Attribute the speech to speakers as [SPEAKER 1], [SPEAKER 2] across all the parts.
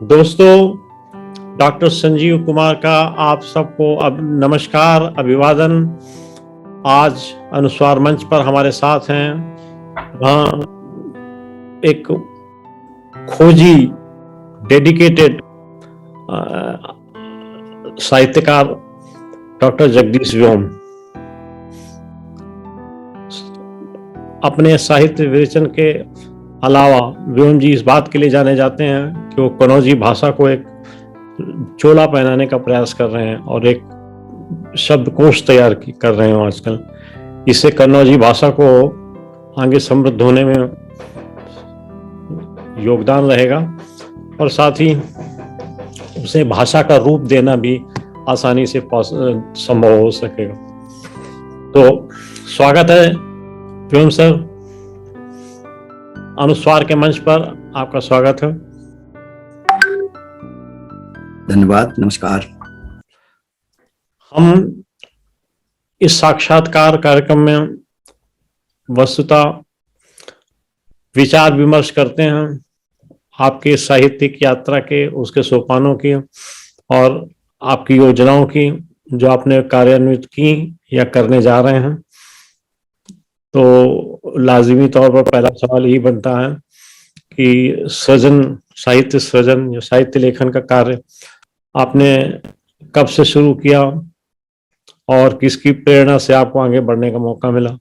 [SPEAKER 1] दोस्तों, डॉक्टर संजीव कुमार का आप सबको अब नमस्कार, अभिवादन। आज अनुस्वार मंच पर हमारे साथ हैं एक खोजी, डेडिकेटेड साहित्यकार डॉक्टर जगदीश व्योम। अपने साहित्य विवेचन के अलावा व्योम जी इस बात के लिए जाने जाते हैं कि वो कन्नौजी भाषा को एक चोला पहनाने का प्रयास कर रहे हैं और एक शब्दकोश तैयार कर रहे हैं आजकल। इससे कन्नौजी भाषा को आगे समृद्ध होने में योगदान रहेगा और साथ ही उसे भाषा का रूप देना भी आसानी से संभव हो सकेगा। तो स्वागत है व्योम सर, अनुस्वार के मंच पर आपका स्वागत है।
[SPEAKER 2] धन्यवाद, नमस्कार।
[SPEAKER 1] हम इस साक्षात्कार कार्यक्रम में वस्तुतः विचार विमर्श करते हैं आपके साहित्यिक यात्रा के, उसके सोपानों की और आपकी योजनाओं की जो आपने कार्यान्वित की या करने जा रहे हैं। तो लाजिमी तौर पर पहला सवाल यही बनता है कि सृजन, साहित्य सृजन या साहित्य लेखन का कार्य आपने कब से शुरू किया और किसकी प्रेरणा से आपको आगे बढ़ने का मौका मिला?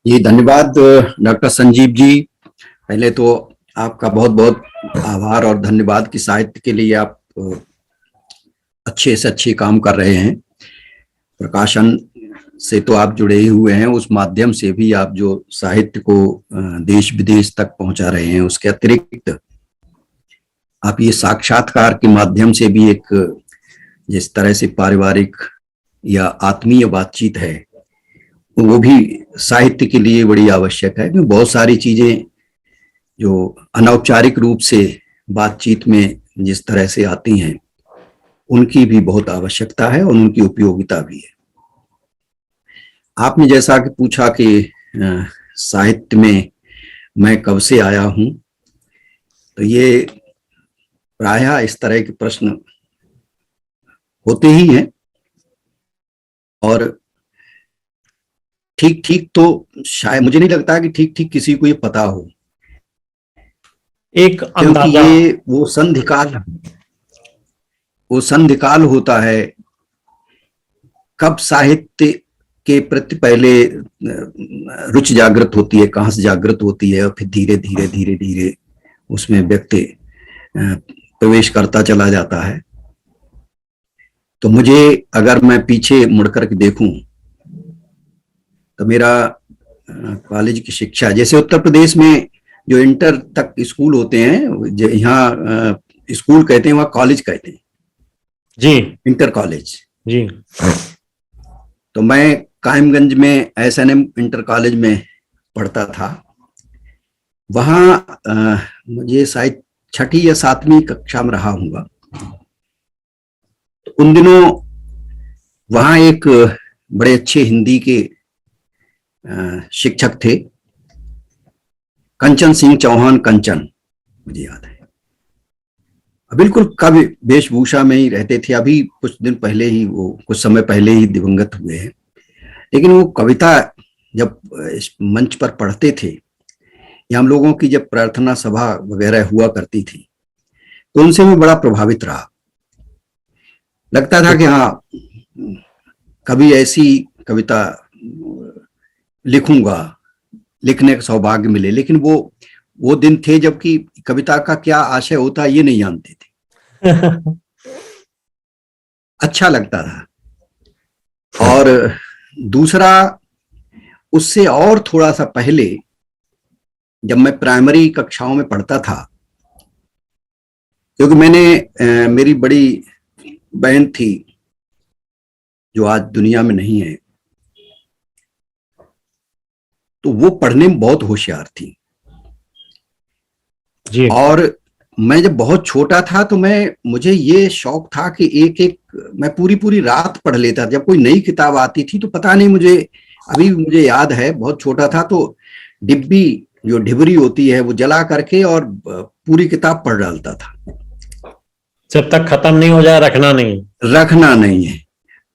[SPEAKER 2] जी धन्यवाद डॉक्टर संजीव जी। पहले तो आपका बहुत बहुत आभार और धन्यवाद कि साहित्य के लिए आप अच्छे से अच्छे काम कर रहे हैं। प्रकाशन से तो आप जुड़े ही हुए हैं, उस माध्यम से भी आप जो साहित्य को देश विदेश तक पहुंचा रहे हैं, उसके अतिरिक्त आप ये साक्षात्कार के माध्यम से भी एक जिस तरह से पारिवारिक या आत्मीय बातचीत है वो भी साहित्य के लिए बड़ी आवश्यक है। क्योंकि बहुत सारी चीजें जो अनौपचारिक रूप से बातचीत में जिस तरह से आती हैं उनकी भी बहुत आवश्यकता है और उनकी उपयोगिता भी है। आपने जैसा कि पूछा कि साहित्य में मैं कब से आया हूं, तो ये प्रायः इस तरह के प्रश्न होते ही हैं और ठीक ठीक तो शायद मुझे नहीं लगता कि ठीक ठीक किसी को ये पता हो,
[SPEAKER 1] एक
[SPEAKER 2] क्योंकि ये वो संधिकाल होता है कब साहित्य के प्रति पहले रुचि जागृत होती है, कहाँ से जागृत होती है और फिर धीरे धीरे धीरे धीरे उसमें व्यक्ति प्रवेश करता चला जाता है। तो मुझे अगर मैं पीछे मुड़कर के देखूं तो मेरा कॉलेज की शिक्षा, जैसे उत्तर प्रदेश में जो इंटर तक स्कूल होते हैं, यहाँ स्कूल कहते हैं वहाँ कॉलेज कहते हैं
[SPEAKER 1] जी, इंटर
[SPEAKER 2] कॉलेज
[SPEAKER 1] जी।
[SPEAKER 2] तो मैं कायमगंज में SNM इंटर कॉलेज में पढ़ता था। वहां मुझे शायद 6ठी या 7वीं कक्षा में रहा हूँगा। तो उन दिनों वहां एक बड़े अच्छे हिंदी के शिक्षक थे, कंचन सिंह चौहान, कंचन, मुझे याद है। बिल्कुल कवि वेशभूषा में ही रहते थे। अभी कुछ दिन पहले ही, वो कुछ समय पहले ही दिवंगत हुए हैं, लेकिन वो कविता जब इस मंच पर पढ़ते थे या हम लोगों की जब प्रार्थना सभा वगैरह हुआ करती थी तो उनसे मैं बड़ा प्रभावित रहा। लगता था कि हाँ, कभी ऐसी कविता लिखूंगा, लिखने का सौभाग्य मिले। लेकिन वो दिन थे जबकि कविता का क्या आशय होता है ये नहीं जानते थे। अच्छा लगता था। और दूसरा, उससे और थोड़ा सा पहले जब मैं प्राइमरी कक्षाओं में पढ़ता था, क्योंकि मेरी बड़ी बहन थी जो आज दुनिया में नहीं है, तो वो पढ़ने में बहुत होशियार थी जी। और मैं जब बहुत छोटा था तो मुझे ये शौक था कि एक मैं पूरी रात पढ़ लेता। जब कोई नई किताब आती थी तो पता नहीं मुझे अभी भी मुझे याद है, बहुत छोटा था तो डिब्बी जो ढिबरी होती है वो जला करके और पूरी किताब पढ़ डालता था।
[SPEAKER 1] जब तक खत्म नहीं हो जाए रखना नहीं।
[SPEAKER 2] रखना नहीं है।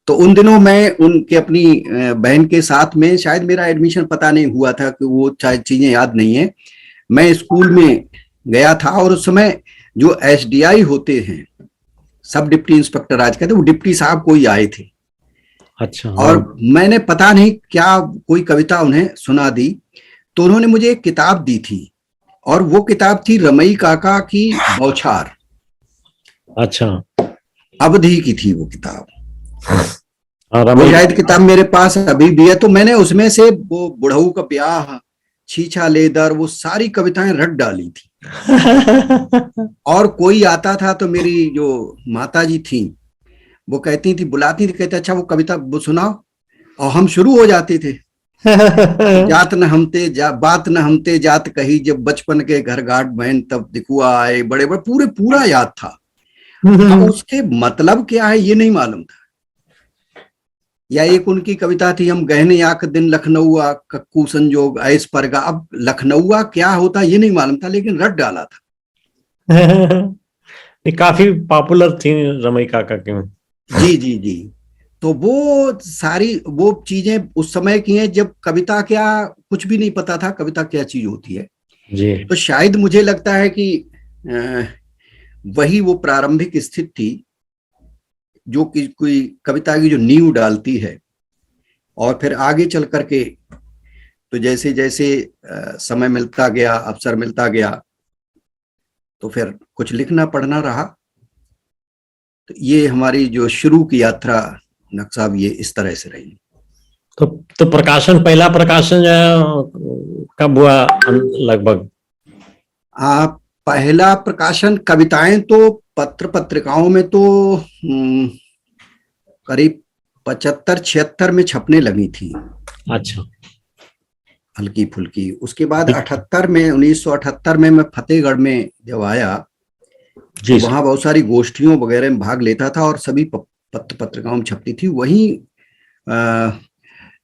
[SPEAKER 2] तो उन दिनों मैं उनके अपनी बहन के साथ में, शायद मेरा एडमिशन पता नहीं हुआ था कि वो शायद चीजें याद नहीं है, मैं स्कूल में गया था और उस समय जो एसडीआई होते हैं, सब डिप्टी इंस्पेक्टर आज कहते, वो डिप्टी साहब कोई आए थे।
[SPEAKER 1] अच्छा।
[SPEAKER 2] और
[SPEAKER 1] हाँ।
[SPEAKER 2] मैंने पता नहीं क्या कोई कविता उन्हें सुना दी, तो उन्होंने मुझे एक किताब दी थी और वो किताब थी रमई काका की बौछार।
[SPEAKER 1] अच्छा।
[SPEAKER 2] अवधि की थी वो किताब।
[SPEAKER 1] हाँ,
[SPEAKER 2] वो
[SPEAKER 1] रमई।
[SPEAKER 2] शायद किताब मेरे पास अभी भी है। तो मैंने उसमें से वो बुढ़ऊ का ब्याह, छीछा लेदर, वो सारी कविताएं रट डाली थी। और कोई आता था तो मेरी जो माता जी थी वो कहती थी, बुलाती थी, कहते अच्छा वो कविता वो सुनाओ, और हम शुरू हो जाते थे। जात न हमते बात न हमते जात कही, जब बचपन के घर घाट बहन तब दिखुआ आए, बड़े बड़े पूरा याद था। अब उसके मतलब क्या है ये नहीं मालूम था। या एक उनकी कविता थी, हम गहने आंख दिन लखनऊआ कक्कू संजोग ऐस परगा। अब लखनऊआ क्या होता ये नहीं मालूम था, लेकिन रट डाला था।
[SPEAKER 1] ये काफी पॉपुलर थी रमई काका की।
[SPEAKER 2] जी जी जी। तो वो सारी वो चीजें उस समय की हैं जब कविता क्या, कुछ भी नहीं पता था कविता क्या चीज होती है।
[SPEAKER 1] जी।
[SPEAKER 2] तो शायद मुझे लगता है कि अ, वही वो प्रारंभिक स्थिति थी जो कि कोई कविता की जो नींव डालती है। और फिर आगे चल करके तो जैसे जैसे समय मिलता गया, अवसर मिलता गया, तो फिर कुछ लिखना पढ़ना रहा। तो ये हमारी जो शुरू की यात्रा नक्साब ये इस तरह से रही।
[SPEAKER 1] तो प्रकाशन, पहला प्रकाशन जो है कब हुआ लगभग?
[SPEAKER 2] पहला प्रकाशन कविताएं तो पत्र पत्रिकाओं में तो करीब 75-76 में छपने लगी थी,
[SPEAKER 1] अच्छा।
[SPEAKER 2] हल्की फुल्की। उसके बाद 78 में, 1978 में मैं फतेहगढ़ में जब आया तो
[SPEAKER 1] जी सर।
[SPEAKER 2] वहां बहुत सारी गोष्ठियों वगैरह में भाग लेता था और सभी पत्र पत्रिकाओं में छपती थी। वहीं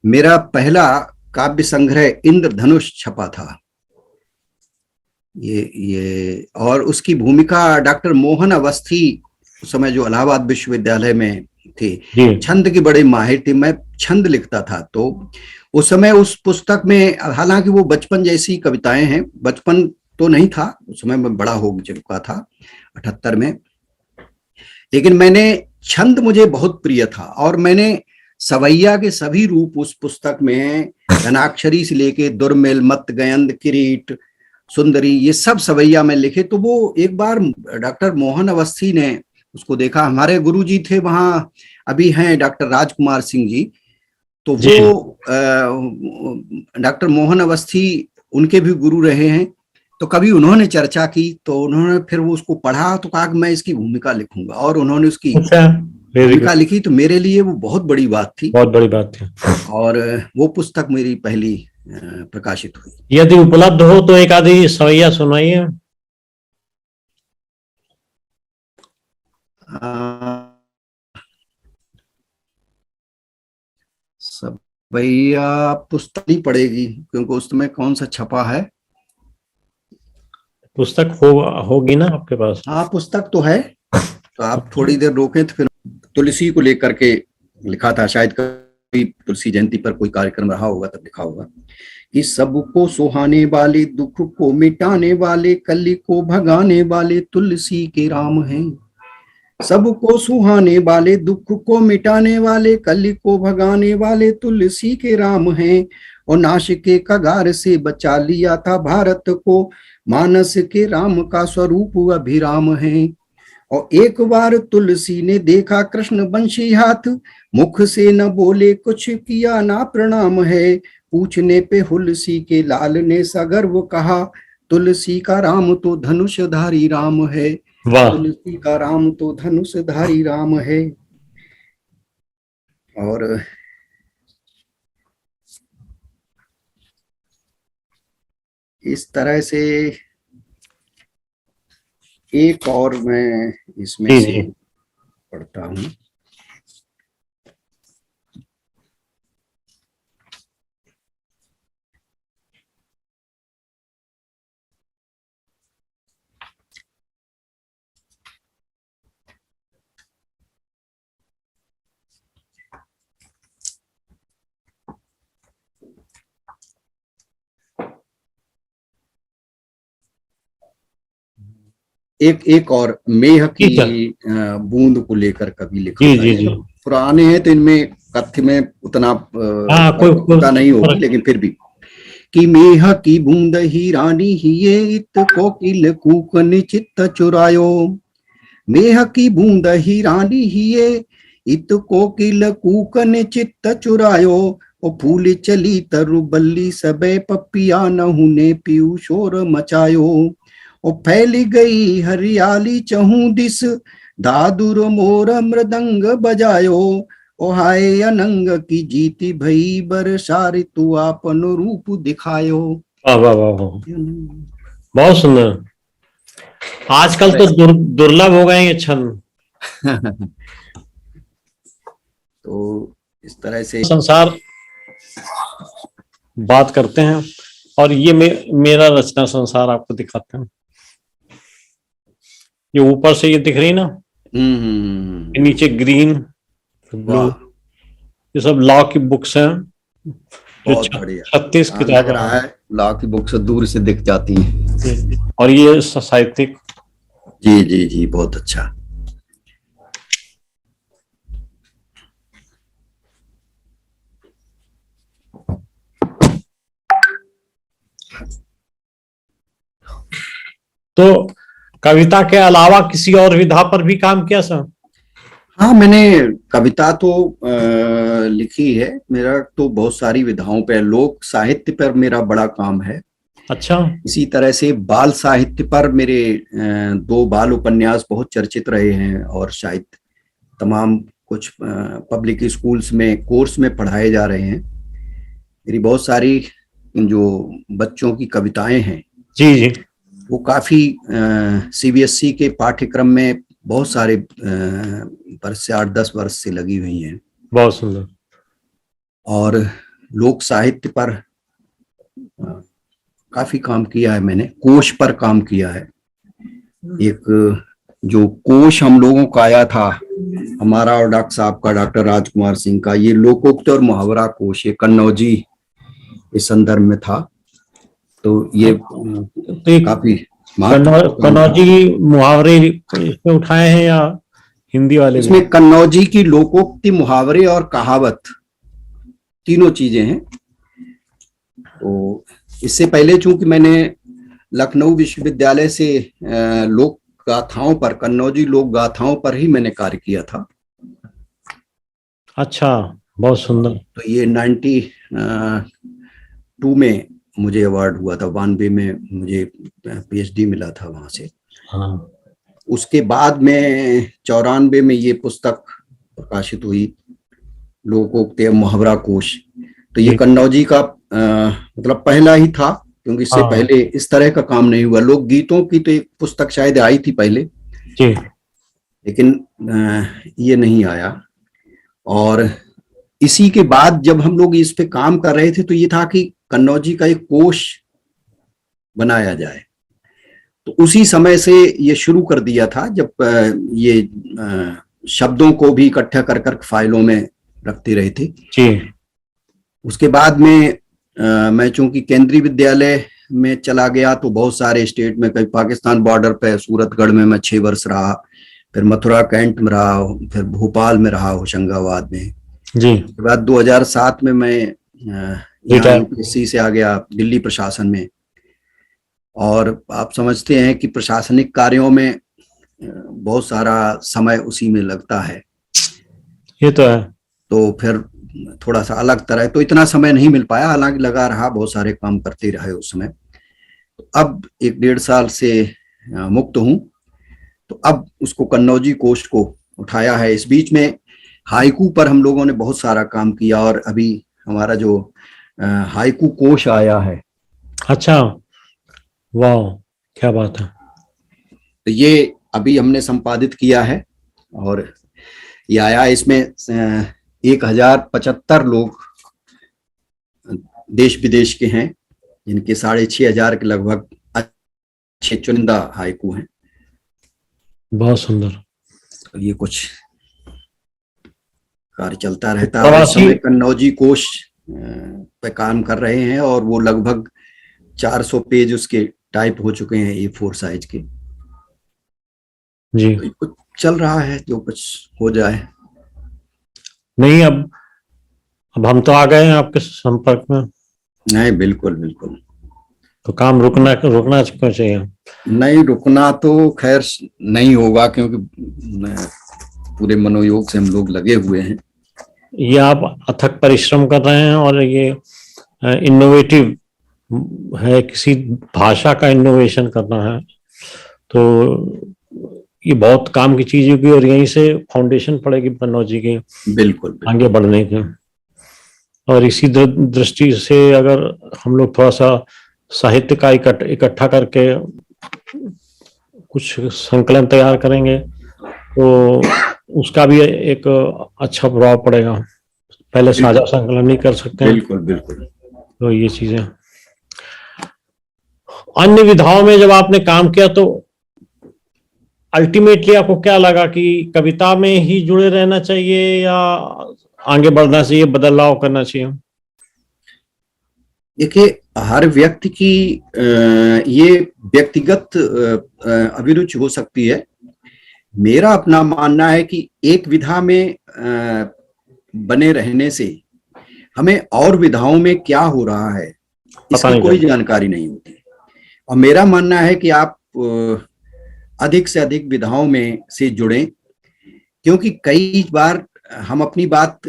[SPEAKER 2] मेरा पहला काव्य संग्रह इंद्रधनुष छपा था। ये और उसकी भूमिका डॉक्टर मोहन अवस्थी, उस समय जो इलाहाबाद विश्वविद्यालय में थे,
[SPEAKER 1] जी।
[SPEAKER 2] छंद के बड़े माहिर थे। मैं छंद लिखता था तो उस समय उस पुस्तक में, हालांकि वो बचपन जैसी कविताएं हैं, बचपन तो नहीं था उस समय, मैं बड़ा हो चुका था 78 में, लेकिन मैंने छंद मुझे बहुत प्रिय था और मैंने सवैया के सभी रूप उस पुस्तक में, घनाक्षरी से लेके दुर्मिल, मत गयंद, किरीट, सुंदरी, ये सब सवैया में लिखे। तो वो एक बार डॉक्टर मोहन अवस्थी ने उसको देखा। हमारे गुरुजी थे वहां, अभी हैं डॉक्टर राजकुमार सिंह जी। तो
[SPEAKER 1] जी।
[SPEAKER 2] वो डॉक्टर मोहन अवस्थी उनके भी गुरु रहे हैं। तो कभी उन्होंने चर्चा की तो उन्होंने फिर वो उसको पढ़ा तो कहा कि मैं इसकी भूमिका लिखूंगा, और उन्होंने उसकी
[SPEAKER 1] अच्छा। वेरी
[SPEAKER 2] भूमिका
[SPEAKER 1] गुड।
[SPEAKER 2] लिखी। तो मेरे लिए वो बहुत बड़ी बात थी
[SPEAKER 1] बहुत बड़ी बात थी।
[SPEAKER 2] और वो पुस्तक मेरी पहली प्रकाशित हुई।
[SPEAKER 1] यदि उपलब्ध हो तो एक आधी सवैया सुनाइए।
[SPEAKER 2] सब भैया पुस्तक नहीं पड़ेगी क्योंकि उस समय कौन सा छपा है।
[SPEAKER 1] पुस्तक होगी ना आपके पास?
[SPEAKER 2] हाँ पुस्तक तो है। तो आप थोड़ी देर रोकें तो फिर तुलसी को लेकर के लिखा था, शायद कभी तुलसी जयंती पर कोई कार्यक्रम रहा होगा तब लिखा होगा कि सबको सुहाने वाले, दुख को मिटाने वाले, कली को भगाने वाले तुलसी के राम हैं। सबको सुहाने वाले, दुख को मिटाने वाले, कली को भगाने वाले तुलसी के राम हैं। और नाश के कगार से बचा लिया था भारत को, मानस के राम का स्वरूप अभिराम है। और एक बार तुलसी ने देखा कृष्ण बंशी हाथ, मुख से न बोले कुछ किया ना प्रणाम है। पूछने पे हुलसी के लाल ने सगर्व कहा, तुलसी का राम तो धनुषधारी राम है।
[SPEAKER 1] वाह।
[SPEAKER 2] तुलसी का राम तो धनुषधारी राम है। और इस तरह से एक और मैं इसमें
[SPEAKER 1] जी
[SPEAKER 2] से
[SPEAKER 1] जी।
[SPEAKER 2] पढ़ता हूँ। एक और मेह की
[SPEAKER 1] ठीक है।
[SPEAKER 2] बूंद को लेकर कभी लिखा
[SPEAKER 1] जी
[SPEAKER 2] था।
[SPEAKER 1] जी
[SPEAKER 2] ये
[SPEAKER 1] जी।
[SPEAKER 2] सब पुराने हैं तो इनमें कथ्य में उतना
[SPEAKER 1] हाँ, कोई
[SPEAKER 2] परिपक्वता नहीं होगी,
[SPEAKER 1] फर्क।
[SPEAKER 2] लेकिन फिर भी कि मेह की बूंद ही रानी हिये इत कोकिल कूकन चित्त चुरायो। मेह की बूंद ही रानी हिये इत कोकिल कूकन चित्त चुरायो। ओ फूल चली तरु बल्ली सबे पपिया नहुने पीऊ शोर मचायो। ओ फैल गई हरियाली चहु दिस दादुर मोर मृदंग बजायो। ओ हाय अनंग की जीती भई बरसारी तू आपन रूप दिखायो।
[SPEAKER 1] वाह वाह वाह वाह, बहुत सुंदर। आजकल
[SPEAKER 2] और
[SPEAKER 1] तो
[SPEAKER 2] ऐसे
[SPEAKER 1] दुर्लभ हो गए हैं ये छंद।
[SPEAKER 2] तो इस तरह से
[SPEAKER 1] संसार बात करते हैं, और ये मेरा रचना संसार आपको दिखाते हैं। ये ऊपर से ये दिख रही ना, ये नीचे ग्रीन, ब्लू,
[SPEAKER 2] वाह,
[SPEAKER 1] ये सब लॉ की बुक्स हैं, जो
[SPEAKER 2] बहुत बढ़िया।
[SPEAKER 1] 36
[SPEAKER 2] हाँ, लग
[SPEAKER 1] किताबें
[SPEAKER 2] रहा
[SPEAKER 1] हैं।
[SPEAKER 2] है लॉ की बुक से दूर से दिख जाती है।
[SPEAKER 1] और ये साहित्यिक।
[SPEAKER 2] जी जी जी, बहुत अच्छा।
[SPEAKER 1] तो कविता के अलावा किसी और विधा पर भी काम किया सर?
[SPEAKER 2] हाँ, मैंने कविता तो लिखी है। मेरा तो बहुत सारी विधाओं पे, लोक साहित्य पर मेरा बड़ा काम है।
[SPEAKER 1] अच्छा।
[SPEAKER 2] इसी तरह से बाल साहित्य पर मेरे 2 बाल उपन्यास बहुत चर्चित रहे हैं, और शायद तमाम कुछ पब्लिक स्कूल्स में कोर्स में पढ़ाए जा रहे हैं। मेरी बहुत सारी जो बच्चों की कविताएं हैं
[SPEAKER 1] जी जी।
[SPEAKER 2] वो काफी सीबीएसई के पाठ्यक्रम में बहुत सारे वर्ष से 8-10 वर्ष से लगी हुई हैं।
[SPEAKER 1] बहुत सुंदर।
[SPEAKER 2] और लोक साहित्य पर काफी काम किया है मैंने। कोश पर काम किया है। एक जो कोश हम लोगों का आया था, हमारा और डॉक्टर साहब का, डॉक्टर राजकुमार सिंह का, ये लोकोक्ति और मुहावरा कोश, ये कन्नौजी इस संदर्भ में था। तो ये
[SPEAKER 1] तो ये
[SPEAKER 2] काफी महत्वपूर्ण काम था।
[SPEAKER 1] कनौजी मुहावरे इसमें उठाए हैं या हिंदी वाले भी?
[SPEAKER 2] इसमें कन्नौजी की लोकोक्ति, मुहावरे और कहावत तीनों चीजें हैं। तो इससे पहले चूंकि मैंने लखनऊ विश्वविद्यालय से लोक गाथाओं पर, कन्नौजी लोक गाथाओं पर ही मैंने कार्य किया था।
[SPEAKER 1] अच्छा, बहुत सुंदर।
[SPEAKER 2] तो ये 92 में मुझे अवार्ड हुआ था, 92 में मुझे पीएचडी मिला था वहां से।
[SPEAKER 1] हाँ।
[SPEAKER 2] उसके बाद में 94 में ये पुस्तक प्रकाशित हुई, लोकोक्ति मुहावरा कोश। तो ये
[SPEAKER 1] जी।
[SPEAKER 2] कन्नौजी का मतलब पहला ही था, क्योंकि इससे
[SPEAKER 1] हाँ
[SPEAKER 2] पहले इस तरह का काम नहीं हुआ। लोक गीतों की तो एक पुस्तक शायद आई थी पहले,
[SPEAKER 1] जी।
[SPEAKER 2] लेकिन ये नहीं आया। और इसी के बाद जब हम लोग इस पे काम कर रहे थे तो ये था कि कन्नौजी का एक कोश बनाया जाए। तो उसी समय से ये शुरू कर दिया था, जब ये शब्दों को भी इकट्ठा कर कर फाइलों में रखते रहे थे।
[SPEAKER 1] जी।
[SPEAKER 2] उसके बाद में मैं चूंकि केंद्रीय विद्यालय में चला गया, तो बहुत सारे स्टेट में, कभी पाकिस्तान बॉर्डर पे सूरतगढ़ में मैं 6 वर्ष रहा, फिर मथुरा कैंट में रहा, फिर भोपाल में रहा, होशंगाबाद में।
[SPEAKER 1] जी।
[SPEAKER 2] उसके बाद 2007 में मैं यहाँ यूपीएससी से आ गया दिल्ली प्रशासन में। और आप समझते हैं कि प्रशासनिक कार्यों में बहुत सारा समय उसी में लगता है।
[SPEAKER 1] ये तो है।
[SPEAKER 2] तो फिर थोड़ा सा अलग तरह, तो इतना समय नहीं मिल पाया, हालांकि लगा रहा, बहुत सारे काम करते रहे उस समय। तो अब 1-1.5 साल से मुक्त हूं। तो अब उसको कन्नौजी कोश को उठाया है। इस बीच में हाइकू पर हम लोगों ने बहुत सारा काम किया, और अभी हमारा जो हाइकू कोश आया है।
[SPEAKER 1] अच्छा, वाह, क्या बात है।
[SPEAKER 2] तो ये अभी हमने संपादित किया है, और ये आया। इसमें 1075 लोग देश विदेश के हैं, जिनके 6500 के लगभग अच्छे चुनिंदा हाइकू हैं।
[SPEAKER 1] बहुत सुंदर।
[SPEAKER 2] तो ये कुछ कार्य चलता रहता है। इस
[SPEAKER 1] प्रवासी।
[SPEAKER 2] समय कन्नौजी कोश पे काम कर रहे हैं, और वो लगभग 400 पेज उसके टाइप हो चुके हैं, A4 साइज के।
[SPEAKER 1] जी।
[SPEAKER 2] तो कुछ चल रहा है, जो कुछ हो जाए।
[SPEAKER 1] नहीं, अब हम तो आ गए हैं आपके संपर्क में,
[SPEAKER 2] नहीं, बिल्कुल बिल्कुल।
[SPEAKER 1] तो काम रुकना रुकना क्यों चाहिए?
[SPEAKER 2] नहीं, रुकना तो खैर नहीं होगा, क्योंकि पूरे मनोयोग से हम लोग लगे हुए हैं।
[SPEAKER 1] ये आप अथक परिश्रम कर रहे हैं, और ये इनोवेटिव है, किसी भाषा का इनोवेशन करना है, तो ये बहुत काम की चीज होगी, और यहीं से फाउंडेशन पड़ेगी कन्नौज जी की
[SPEAKER 2] बिल्कुल बिल्कुल।
[SPEAKER 1] आगे बढ़ने की। और इसी दृष्टि से अगर हम लोग थोड़ा सा साहित्य का इकट्ठा करके कुछ संकलन तैयार करेंगे, तो उसका भी एक अच्छा प्रभाव पड़ेगा। पहले साझा संकलन नहीं कर सकते हैं,
[SPEAKER 2] बिल्कुल बिल्कुल।
[SPEAKER 1] तो ये चीजें। अन्य विधाओं में जब आपने काम किया, तो अल्टीमेटली आपको क्या लगा कि कविता में ही जुड़े रहना चाहिए, या आगे बढ़ना चाहिए, बदलाव करना चाहिए?
[SPEAKER 2] देखिए, हर व्यक्ति की ये व्यक्तिगत अभिरुचि हो सकती है। मेरा अपना मानना है कि एक विधा में बने रहने से हमें और विधाओं में क्या हो रहा है इसकी कोई जानकारी नहीं होती। और मेरा मानना है कि आप अधिक से अधिक विधाओं में से जुड़ें, क्योंकि कई बार हम अपनी बात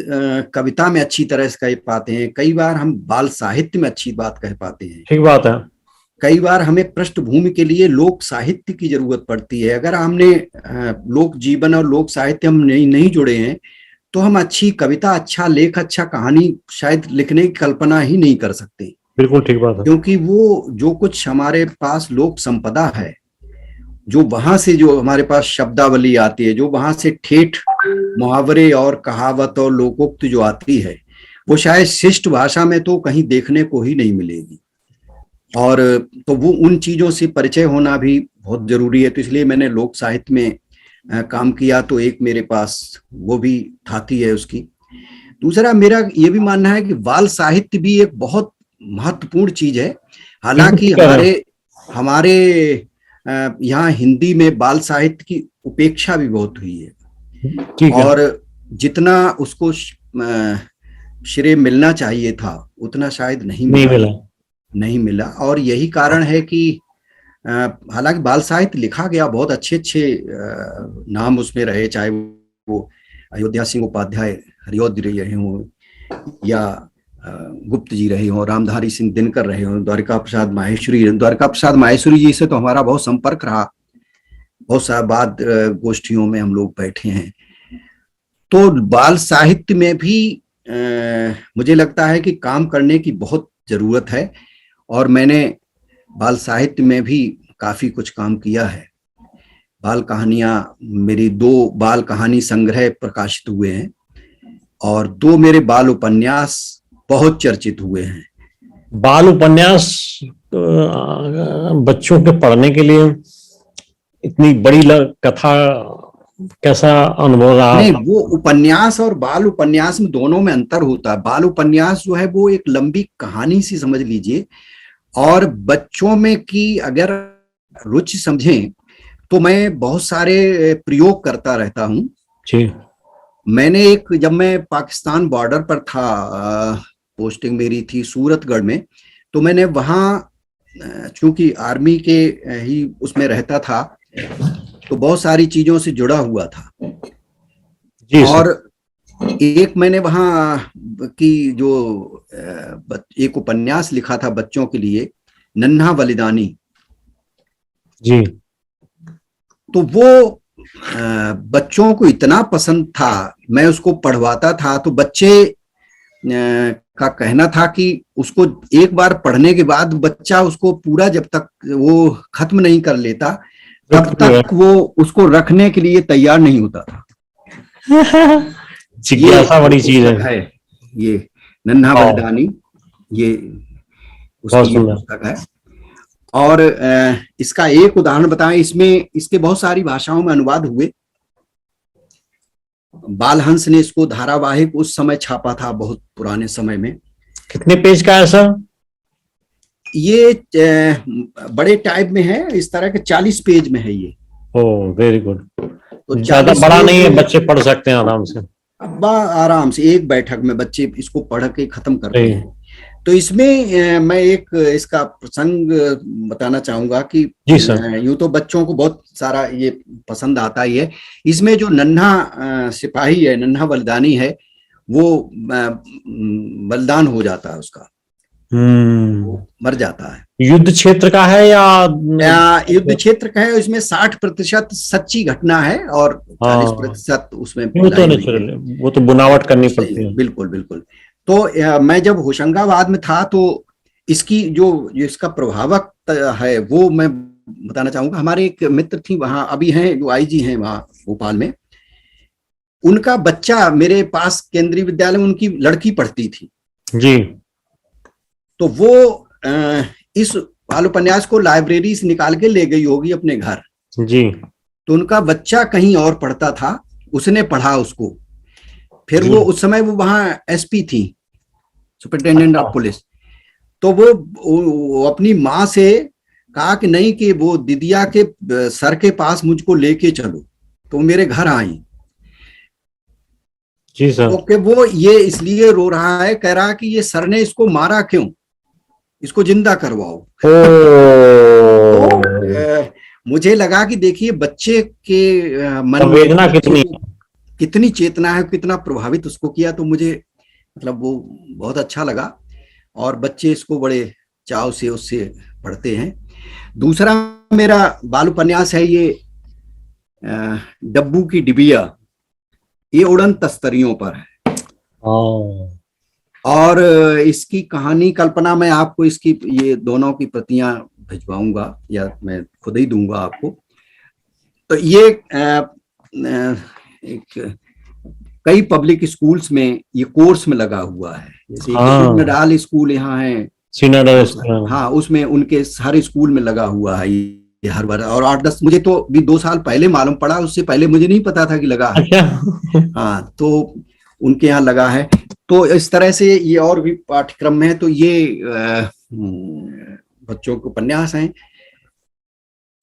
[SPEAKER 2] कविता में अच्छी तरह से कह पाते हैं, कई बार हम बाल साहित्य में अच्छी बात कह पाते हैं,
[SPEAKER 1] ठीक बात है।
[SPEAKER 2] कई बार हमें पृष्ठभूमि के लिए लोक साहित्य की जरूरत पड़ती है। अगर हमने लोक जीवन और लोक साहित्य हम नहीं जुड़े हैं, तो हम अच्छी कविता, अच्छा लेख, अच्छा कहानी शायद लिखने की कल्पना ही नहीं कर सकते।
[SPEAKER 1] बिल्कुल ठीक बात है।
[SPEAKER 2] क्योंकि वो जो कुछ हमारे पास लोक संपदा है, जो वहां से जो हमारे पास शब्दावली आती है, जो वहां से ठेठ मुहावरे और कहावत और लोकोक्त जो आती है, वो शायद शिष्ट भाषा में तो कहीं देखने को ही नहीं मिलेगी। और तो वो उन चीजों से परिचय होना भी बहुत जरूरी है। तो इसलिए मैंने लोक साहित्य में काम किया, तो एक मेरे पास वो भी थाती है उसकी। दूसरा, मेरा ये भी मानना है कि बाल साहित्य भी एक बहुत महत्वपूर्ण चीज है। हालांकि हमारे यहाँ हिंदी में बाल साहित्य की उपेक्षा भी बहुत हुई है, और जितना उसको श्रेय मिलना चाहिए था उतना शायद नहीं मिला। और यही कारण है कि हालांकि बाल साहित्य लिखा गया, बहुत अच्छे अच्छे नाम उसमें रहे, चाहे वो अयोध्या सिंह उपाध्याय हरिऔध रहे हों, या गुप्त जी रहे हों, रामधारी सिंह दिनकर रहे हों, द्वारिका प्रसाद माहेश्वरी जी से तो हमारा बहुत संपर्क रहा, बहुत सारा बाद गोष्ठियों में हम लोग बैठे हैं। तो बाल साहित्य में भी मुझे लगता है कि काम करने की बहुत जरूरत है, और मैंने बाल साहित्य में भी काफी कुछ काम किया है। बाल कहानियां, मेरी 2 बाल कहानी संग्रह प्रकाशित हुए हैं, और 2 मेरे बाल उपन्यास बहुत चर्चित हुए हैं।
[SPEAKER 1] बाल उपन्यास बच्चों के पढ़ने के लिए इतनी बड़ी कथा, कैसा अनुभव रहा?
[SPEAKER 2] नहीं, वो उपन्यास और बाल उपन्यास में दोनों में अंतर होता है। बाल उपन्यास जो है वो एक लंबी कहानी सी समझ लीजिए, और बच्चों में की अगर रुचि समझें तो मैं बहुत सारे प्रयोग करता रहता हूँ
[SPEAKER 1] जी।
[SPEAKER 2] मैंने जब मैं पाकिस्तान बॉर्डर पर था, पोस्टिंग मेरी थी सूरतगढ़ में, तो मैंने वहां चूंकि आर्मी के ही उसमें रहता था, तो बहुत सारी चीजों से जुड़ा हुआ था जी। और एक मैंने वहां की जो एक उपन्यास लिखा था बच्चों के लिए, नन्हा बलिदानी
[SPEAKER 1] जी,
[SPEAKER 2] तो वो बच्चों को इतना पसंद था, मैं उसको पढ़वाता था, तो बच्चे का कहना था कि उसको एक बार पढ़ने के बाद बच्चा उसको पूरा जब तक वो खत्म नहीं कर लेता तब तक वो उसको रखने के लिए तैयार नहीं होता था।
[SPEAKER 1] जिज्ञासा बड़ी चीज है।
[SPEAKER 2] ये नन्हा बलिदानी, ये उसकी पुस्तक है। और इसका एक उदाहरण बताएं, इसके बहुत सारी भाषाओं में अनुवाद हुए। बालहंस ने इसको धारावाहिक उस समय छापा था, बहुत पुराने समय में।
[SPEAKER 1] कितने पेज का है सर?
[SPEAKER 2] ये बड़े टाइप में है, इस तरह के 40 पेज में है ये।
[SPEAKER 1] ओ वेरी गुड।
[SPEAKER 2] तो
[SPEAKER 1] ज्यादा
[SPEAKER 2] 40
[SPEAKER 1] बड़ा
[SPEAKER 2] पेज
[SPEAKER 1] नहीं है,
[SPEAKER 2] में
[SPEAKER 1] बच्चे पढ़ सकते हैं आराम से।
[SPEAKER 2] आराम से एक बैठक में बच्चे इसको पढ़ के खत्म करते
[SPEAKER 1] सही।
[SPEAKER 2] हैं। तो इसमें मैं एक इसका प्रसंग बताना चाहूंगा कि
[SPEAKER 1] जी सर।
[SPEAKER 2] यूं तो बच्चों को बहुत सारा ये पसंद आता ही है। इसमें जो नन्हा सिपाही है, नन्हा बलिदानी है, वो बलिदान हो जाता है उसका,
[SPEAKER 1] हम्म।
[SPEAKER 2] वो मर जाता है।
[SPEAKER 1] युद्ध क्षेत्र का है या?
[SPEAKER 2] युद्ध क्षेत्र का है, उसमें 60% सच्ची घटना है और 40% उसमें
[SPEAKER 1] वो तो
[SPEAKER 2] लाई हुई है।
[SPEAKER 1] नेचुरल, वो तो बुनावट करनी
[SPEAKER 2] सही,
[SPEAKER 1] पड़ती है।
[SPEAKER 2] बिल्कुल बिल्कुल। तो मैं जब होशंगाबाद में था तो इसकी जो इसका प्रभावक है वो मैं बताना चाहूंगा। हमारे एक मित्र थी वहां, अभी हैं, जो आईजी हैं वहां भोपाल में। उनका बच्चा मेरे पास केंद्रीय विद्यालय में, उनकी लड़की पढ़ती थी।
[SPEAKER 1] जी।
[SPEAKER 2] तो वो इस बाल उपन्यास को लाइब्रेरी से निकाल के ले गई होगी अपने घर।
[SPEAKER 1] जी।
[SPEAKER 2] तो उनका बच्चा कहीं और पढ़ता था, उसने पढ़ा उसको। फिर
[SPEAKER 1] जी।
[SPEAKER 2] वो उस समय वो वहां एसपी थी, सुपरिटेंडेंट
[SPEAKER 1] अच्छा।
[SPEAKER 2] Of police. तो वो अपनी माँ से कहा कि नहीं, कि वो दिदिया के सर के पास मुझको लेके चलो। तो मेरे घर आई।
[SPEAKER 1] जी सर।
[SPEAKER 2] तो कि वो ये इसलिए रो रहा है, कह रहा कि ये सर ने इसको मारा क्यों, इसको जिंदा करवाओ।
[SPEAKER 1] ओ।
[SPEAKER 2] तो मुझे लगा कि देखिए बच्चे के मन में,
[SPEAKER 1] संवेदना
[SPEAKER 2] बच्चे
[SPEAKER 1] कितनी।
[SPEAKER 2] को कितनी चेतना है, कितना प्रभावित उसको किया। तो मुझे मतलब वो बहुत अच्छा लगा, और बच्चे इसको बड़े चाव से उससे पढ़ते हैं। दूसरा मेरा बाल उपन्यास है ये डब्बू की डिबिया। ये उड़न तस्तरियों पर है। और इसकी कहानी कल्पना मैं आपको इसकी ये दोनों की प्रतियां भिजवाऊंगा, या मैं खुद ही दूंगा आपको। तो ये एक कई पब्लिक स्कूल्स में ये कोर्स में लगा हुआ है। जैसे एक
[SPEAKER 1] हाँ।
[SPEAKER 2] नडाल स्कूल यहाँ है,
[SPEAKER 1] सीनाडा।
[SPEAKER 2] हाँ, उसमें उनके हर स्कूल में लगा हुआ है ये हर बार। और 8-10, मुझे तो भी 2 साल पहले मालूम पड़ा, उससे पहले मुझे नहीं पता था कि लगा है।
[SPEAKER 1] अच्छा।
[SPEAKER 2] हाँ, तो उनके यहाँ लगा है। तो इस तरह से ये और भी पाठ्यक्रम में है। तो ये बच्चों के उपन्यास हैं।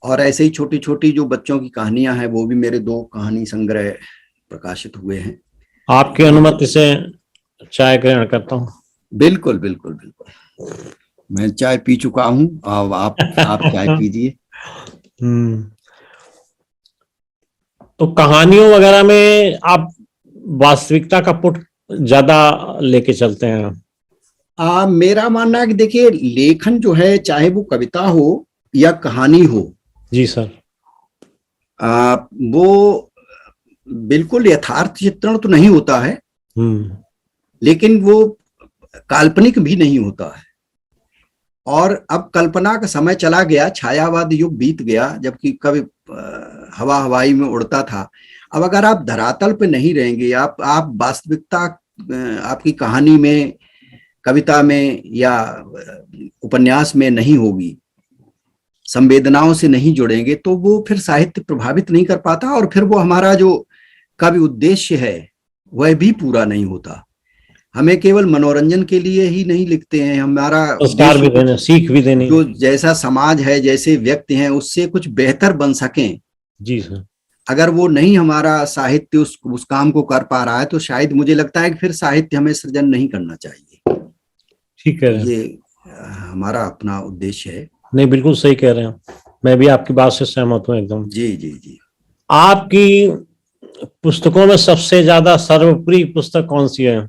[SPEAKER 2] और ऐसे ही छोटी छोटी जो बच्चों की कहानियां हैं, वो भी मेरे 2 कहानी संग्रह प्रकाशित हुए हैं।
[SPEAKER 1] आपकी अनुमति से चाय ग्रहण करता हूँ।
[SPEAKER 2] बिल्कुल बिल्कुल बिल्कुल, मैं चाय पी चुका हूँ। अब आप चाय पीजिए।
[SPEAKER 1] तो कहानियों वगैरह में आप वास्तविकता का पुट ज्यादा लेके चलते हैं?
[SPEAKER 2] मेरा मानना है कि देखिए, लेखन जो है, चाहे वो कविता हो या कहानी हो,
[SPEAKER 1] जी सर।
[SPEAKER 2] वो बिल्कुल यथार्थ चित्रण तो नहीं होता है, लेकिन वो काल्पनिक भी नहीं होता है। और अब कल्पना का समय चला गया, छायावाद युग बीत गया, जबकि कभी हवा हवाई में उड़ता था। अब अगर आप धरातल पे नहीं रहेंगे, आप वास्तविकता आपकी कहानी में, कविता में या उपन्यास में नहीं होगी, संवेदनाओं से नहीं जुड़ेंगे, तो वो फिर साहित्य प्रभावित नहीं कर पाता। और फिर वो हमारा जो कवि उद्देश्य है वह भी पूरा नहीं होता। हमें केवल मनोरंजन के लिए ही नहीं लिखते हैं, हमारा
[SPEAKER 1] संस्कार भी देने, सीख भी देनी।
[SPEAKER 2] जो जैसा समाज है, जैसे व्यक्ति हैं, उससे कुछ बेहतर बन सकें।
[SPEAKER 1] जी सर।
[SPEAKER 2] अगर वो नहीं, हमारा साहित्य उस काम को कर पा रहा है, तो शायद मुझे लगता है कि फिर साहित्य हमें सृजन नहीं करना चाहिए।
[SPEAKER 1] ठीक है।
[SPEAKER 2] ये हमारा अपना उद्देश्य है।
[SPEAKER 1] नहीं, बिल्कुल सही कह रहे हैं, मैं भी आपकी बात से सहमत हूँ एकदम।
[SPEAKER 2] जी जी जी।
[SPEAKER 1] आपकी पुस्तकों में सबसे ज्यादा सर्वप्रिय पुस्तक कौन सी है?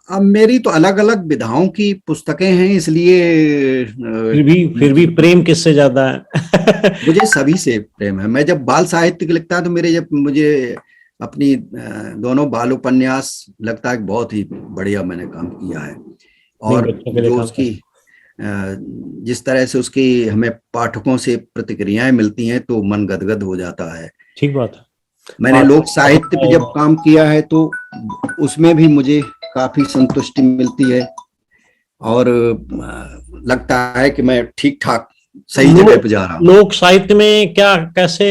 [SPEAKER 2] अब मेरी तो अलग अलग विधाओं की पुस्तकें हैं, इसलिए
[SPEAKER 1] फिर भी प्रेम किससे ज्यादा है?
[SPEAKER 2] मुझे सभी से प्रेम है। मैं जब बाल साहित्य लिखता तो मुझे अपनी दोनों बाल उपन्यास लगता है बहुत ही बढ़िया मैंने काम किया है। और जो उसकी जिस तरह से उसकी हमें पाठकों से प्रतिक्रियाएं मिलती हैं, तो मन गदगद हो जाता है।
[SPEAKER 1] ठीक बात है।
[SPEAKER 2] मैंने लोक साहित्य पे जब काम किया है, तो उसमें भी मुझे काफी संतुष्टि मिलती है, और लगता है कि मैं ठीक ठाक सही जगह पे जा रहा हूँ।
[SPEAKER 1] लोक साहित्य में क्या, कैसे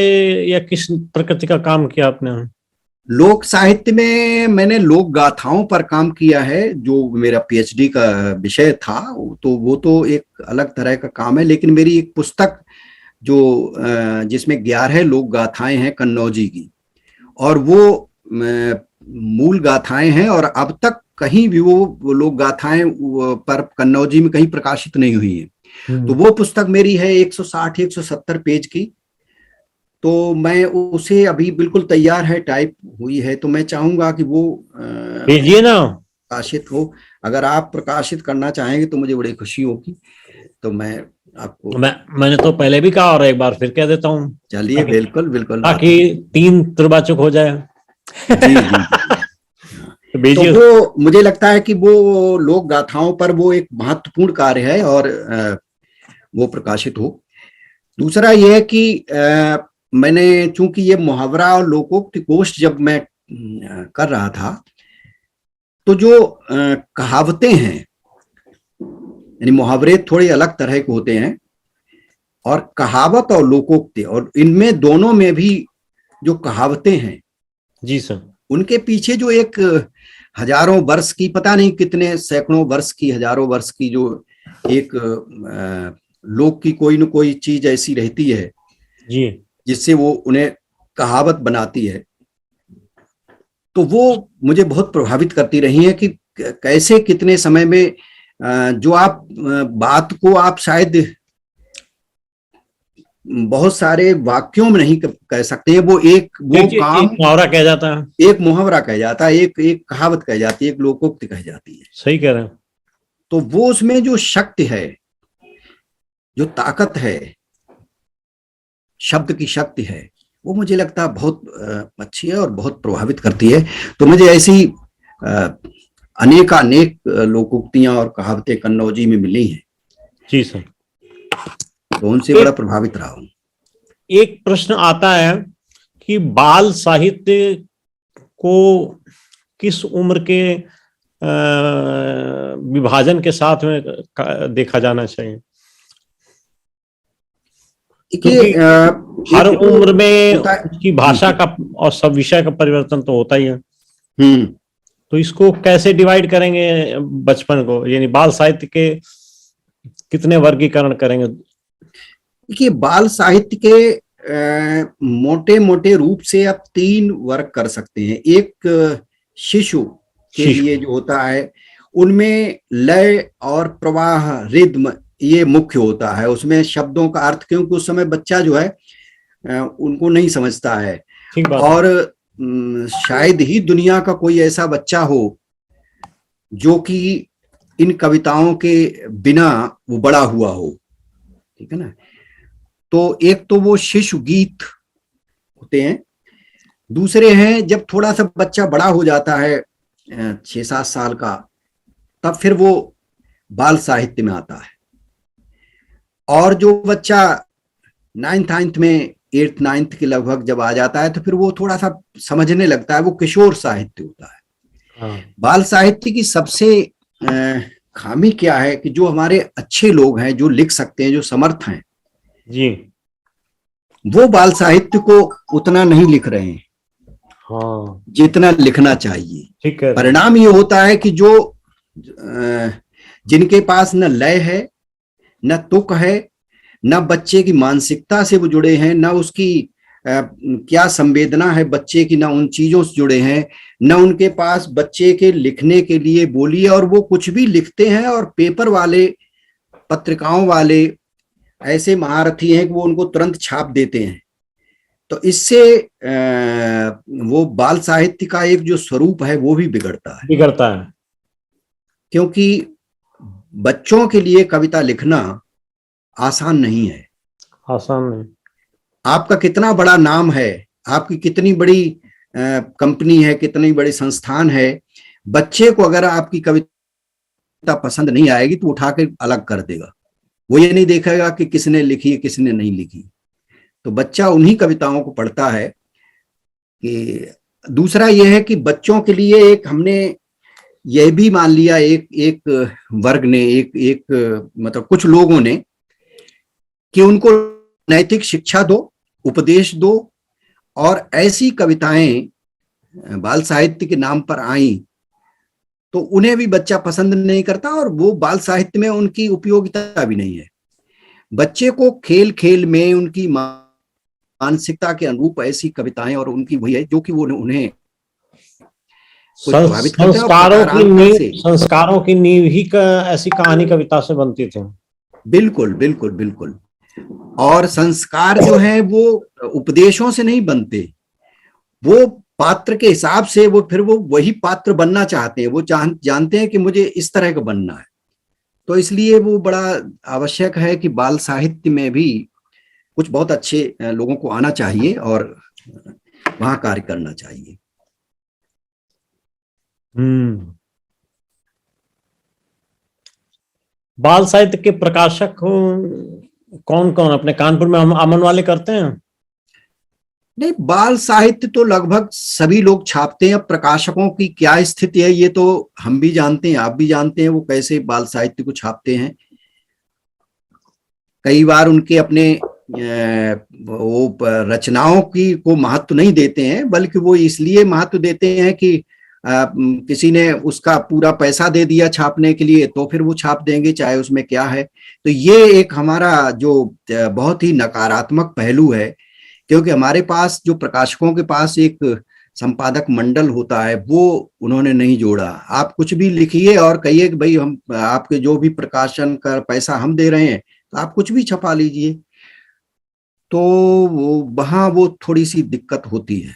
[SPEAKER 1] या किस प्रकृति का काम किया आपने?
[SPEAKER 2] लोक साहित्य में मैंने लोक गाथाओं पर काम किया है, जो मेरा पीएचडी का विषय था। तो वो तो एक अलग तरह का काम है। लेकिन मेरी एक पुस्तक जो जिसमें 11 लोक गाथाएं हैं कन्नौजी की, और वो मूल गाथाएं हैं, और अब तक कहीं भी वो लोक गाथाएं पर कन्नौजी में कहीं प्रकाशित नहीं हुई है। तो वो पुस्तक मेरी है 160-170 पेज की, तो मैं उसे अभी बिल्कुल तैयार है, टाइप हुई है, तो मैं चाहूंगा कि वो
[SPEAKER 1] भेजिए ना।
[SPEAKER 2] प्रकाशित हो। अगर आप प्रकाशित करना चाहेंगे तो मुझे बड़ी खुशी होगी, तो मैं आपको।
[SPEAKER 1] मैंने तो पहले भी कहा और एक बार फिर कह देता हूँ,
[SPEAKER 2] चलिए, बिल्कुल बिल्कुल आप।
[SPEAKER 1] ताकि 3 त्रिबाचुक हो जाए।
[SPEAKER 2] जी जी जी।
[SPEAKER 1] तो
[SPEAKER 2] तो
[SPEAKER 1] भेजिए।
[SPEAKER 2] वो मुझे लगता है कि वो लोक गाथाओं पर वो एक महत्वपूर्ण कार्य है, और वो प्रकाशित हो। दूसरा ये है कि मैंने, चूंकि ये मुहावरा और लोकोक्ति कोष जब मैं कर रहा था, तो जो कहावतें हैं, यानी मुहावरे थोड़े अलग तरह के होते हैं, और कहावत और लोकोक्ति, और इनमें दोनों में भी जो कहावतें हैं,
[SPEAKER 1] जी सर,
[SPEAKER 2] उनके पीछे जो एक हजारों वर्ष की, पता नहीं कितने सैकड़ों वर्ष की, हजारों वर्ष की जो एक लोक की कोई न कोई चीज ऐसी रहती है
[SPEAKER 1] जी
[SPEAKER 2] जिससे वो उन्हें कहावत बनाती है, तो वो मुझे बहुत प्रभावित करती रही है कि कैसे कितने समय में जो आप बात को आप शायद बहुत सारे वाक्यों में नहीं कह सकते हैं, वो काम
[SPEAKER 1] एक मुहावरा कह जाता है।
[SPEAKER 2] एक मुहावरा कह जाता है, एक एक कहावत कह जाती है, एक लोकोक्ति कह जाती है।
[SPEAKER 1] सही कह रहे हैं।
[SPEAKER 2] तो वो उसमें जो शक्ति है, जो ताकत है, शब्द की शक्ति है, वो मुझे लगता है बहुत अच्छी है और बहुत प्रभावित करती है। तो मुझे ऐसी अनेक लोकोक्तियां और कहावतें कन्नौजी में मिली हैं।
[SPEAKER 1] जी सर,
[SPEAKER 2] तो उनसे बड़ा प्रभावित रहा हूं।
[SPEAKER 1] एक प्रश्न आता है कि बाल साहित्य को किस उम्र के विभाजन के साथ में देखा जाना चाहिए? क्योंकि हर उम्र में उसकी भाषा का और सब विषय का परिवर्तन तो होता ही है। तो इसको कैसे डिवाइड करेंगे बचपन को, यानी बाल साहित्य के कितने वर्गीकरण करेंगे?
[SPEAKER 2] देखिए, बाल साहित्य के मोटे मोटे रूप से आप 3 वर्ग कर सकते हैं। एक शिशु के लिए जो होता है, उनमें लय और प्रवाह, रिद्म, ये मुख्य होता है। उसमें शब्दों का अर्थ, क्योंकि उस समय बच्चा जो है उनको नहीं समझता है, और शायद ही दुनिया का कोई ऐसा बच्चा हो जो कि इन कविताओं के बिना वो बड़ा हुआ हो, ठीक है ना। तो एक तो वो शिशु गीत होते हैं। दूसरे हैं जब थोड़ा सा बच्चा बड़ा हो जाता है, 6-7 साल का, तब फिर वो बाल साहित्य में आता है। और जो बच्चा 9th में, 8th-9th के लगभग जब आ जाता है, तो फिर वो थोड़ा सा समझने लगता है, वो किशोर साहित्य होता है। बाल साहित्य की सबसे खामी क्या है कि जो हमारे अच्छे लोग हैं, जो लिख सकते हैं, जो समर्थ हैं
[SPEAKER 1] जी,
[SPEAKER 2] वो बाल साहित्य को उतना नहीं लिख रहे हैं,
[SPEAKER 1] हाँ,
[SPEAKER 2] जितना लिखना चाहिए।
[SPEAKER 1] ठीक है।
[SPEAKER 2] परिणाम ये होता है कि जो जिनके पास न लय है, न तुक है, न बच्चे की मानसिकता से वो जुड़े हैं, न उसकी क्या संवेदना है बच्चे की, न उन चीजों से जुड़े हैं, न उनके पास बच्चे के लिखने के लिए बोली है, और वो कुछ भी लिखते हैं, और पेपर वाले, पत्रिकाओं वाले ऐसे महारथी हैं कि वो उनको तुरंत छाप देते हैं। तो इससे वो बाल साहित्य का एक जो स्वरूप है वो भी बिगड़ता है, क्योंकि बच्चों के लिए कविता लिखना आसान नहीं है।
[SPEAKER 1] आसान नहीं।
[SPEAKER 2] आपका कितना बड़ा नाम है, आपकी कितनी बड़ी कंपनी है, कितनी बड़ी संस्थान है, बच्चे को अगर आपकी कविता पसंद नहीं आएगी तो उठा के अलग कर देगा। वो ये नहीं देखेगा कि किसने लिखी, किसने नहीं लिखी। तो बच्चा उन्हीं कविताओं को पढ़ता है। कि दूसरा यह है कि बच्चों के लिए एक हमने यह भी मान लिया, एक वर्ग ने, एक मतलब कुछ लोगों ने, कि उनको नैतिक शिक्षा दो, उपदेश दो, और ऐसी कविताएं बाल साहित्य के नाम पर आई तो उन्हें भी बच्चा पसंद नहीं करता, और वो बाल साहित्य में उनकी उपयोगिता भी नहीं है। बच्चे को खेल खेल में उनकी मानसिकता के अनुरूप ऐसी कविताएं और उनकी वही है जो कि वो उन्हें कुछ प्रभावित करते हैं, और प्रकारांतर से
[SPEAKER 1] संस्कारों की नींव ही ऐसी कहानी कविता से बनती थी।
[SPEAKER 2] बिल्कुल बिल्कुल बिल्कुल। और संस्कार जो है वो उपदेशों से नहीं बनते, वो पात्र के हिसाब से, वो फिर वो वही पात्र बनना चाहते हैं, वो जानते हैं कि मुझे इस तरह का बनना है। तो इसलिए वो बड़ा आवश्यक है कि बाल साहित्य में भी कुछ बहुत अच्छे लोगों को आना चाहिए और वहां कार्य करना चाहिए।
[SPEAKER 1] बाल साहित्य के प्रकाशक कौन कौन अपने कानपुर में अमन वाले करते हैं?
[SPEAKER 2] नहीं, बाल साहित्य तो लगभग सभी लोग छापते हैं। अब प्रकाशकों की क्या स्थिति है ये तो हम भी जानते हैं, आप भी जानते हैं, वो कैसे बाल साहित्य को छापते हैं। कई बार उनके अपने वो रचनाओं की को महत्व नहीं देते हैं, बल्कि वो इसलिए महत्व देते हैं कि किसी ने उसका पूरा पैसा दे दिया छापने के लिए तो फिर वो छाप देंगे, चाहे उसमें क्या है। तो ये एक हमारा जो बहुत ही नकारात्मक पहलू है, क्योंकि हमारे पास जो प्रकाशकों के पास एक संपादक मंडल होता है वो उन्होंने नहीं जोड़ा। आप कुछ भी लिखिए और कहिए कि भाई हम आपके जो भी प्रकाशन का पैसा हम दे रहे हैं तो आप कुछ भी छपा लीजिए, तो वहां वो थोड़ी सी दिक्कत होती है।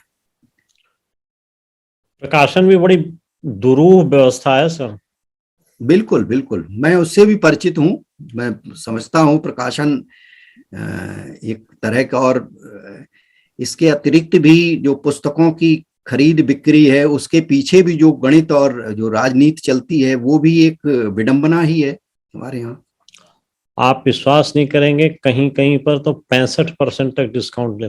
[SPEAKER 1] प्रकाशन भी बड़ी दुरूह व्यवस्था है सर।
[SPEAKER 2] बिल्कुल बिल्कुल, मैं उससे भी परिचित हूँ, मैं समझता हूँ प्रकाशन एक तरह का, और इसके अतिरिक्त भी जो पुस्तकों की खरीद बिक्री है उसके पीछे भी जो गणित और जो राजनीति चलती है वो भी एक विडंबना ही है हमारे यहाँ।
[SPEAKER 1] आप विश्वास नहीं करेंगे, कहीं कहीं पर तो 65% तक डिस्काउंट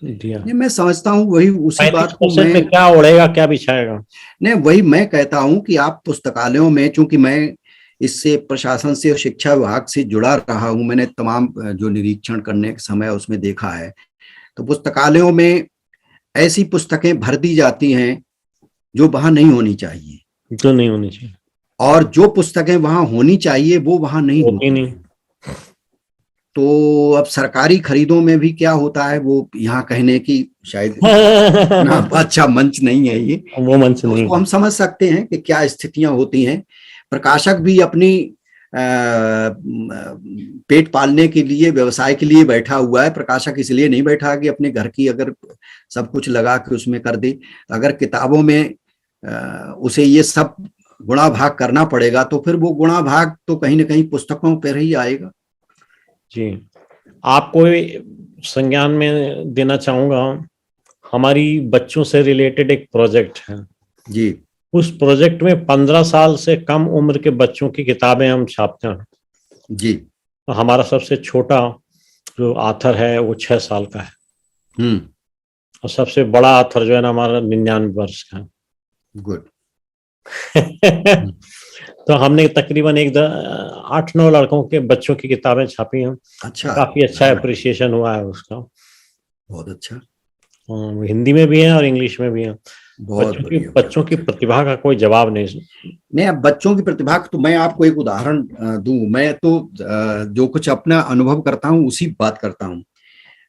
[SPEAKER 1] दिया।
[SPEAKER 2] नहीं, मैं समझता हूँ वही उसी बात को मैं,
[SPEAKER 1] में क्या ओढ़ेगा क्या बिछाएगा।
[SPEAKER 2] नहीं वही मैं कहता हूँ कि आप पुस्तकालयों में, चूंकि मैं इससे प्रशासन से और शिक्षा विभाग से जुड़ा रहा हूँ, मैंने तमाम जो निरीक्षण करने के समय उसमें देखा है, तो पुस्तकालयों में ऐसी पुस्तकें भर दी जाती हैं जो वहां नहीं होनी चाहिए,
[SPEAKER 1] जो नहीं होनी चाहिए, और
[SPEAKER 2] जो पुस्तकें वहां होनी चाहिए वो वहां नहीं होती नहीं। तो अब सरकारी खरीदों में भी क्या होता है, वो यहाँ कहने की शायद ना अच्छा मंच नहीं है ये,
[SPEAKER 1] वो मंच नहीं।
[SPEAKER 2] उसको हम समझ सकते हैं कि क्या स्थितियां होती हैं। प्रकाशक भी अपनी पेट पालने के लिए, व्यवसाय के लिए बैठा हुआ है। प्रकाशक इसलिए नहीं बैठा कि अपने घर की अगर सब कुछ लगा के उसमें कर दे। अगर किताबों में उसे ये सब गुणा भाग करना पड़ेगा तो फिर वो गुणा भाग तो कहीं ना कहीं पुस्तकों पर ही आएगा।
[SPEAKER 1] जी, आपको संज्ञान में देना चाहूंगा, हमारी बच्चों से रिलेटेड एक प्रोजेक्ट है
[SPEAKER 2] जी।
[SPEAKER 1] उस प्रोजेक्ट में 15 साल से कम उम्र के बच्चों की किताबें हम छापते हैं
[SPEAKER 2] जी।
[SPEAKER 1] हमारा सबसे छोटा जो आथर है वो 6 साल का है। और सबसे बड़ा आथर जो है ना हमारा 99 वर्ष का है।
[SPEAKER 2] गुड।
[SPEAKER 1] तो हमने तकरीबन 8-9 लड़कों के बच्चों की किताबें छापी हैं।
[SPEAKER 2] अच्छा,
[SPEAKER 1] काफी अच्छा अप्रिसिएशन हुआ है उसका।
[SPEAKER 2] बहुत अच्छा। हिंदी
[SPEAKER 1] में भी है और इंग्लिश में भी है। बच्चों की प्रतिभा का कोई जवाब नहीं।
[SPEAKER 2] अब बच्चों की प्रतिभा तो मैं आपको एक उदाहरण दूं। मैं तो जो कुछ अपना अनुभव करता हूं उसी बात करता हूं।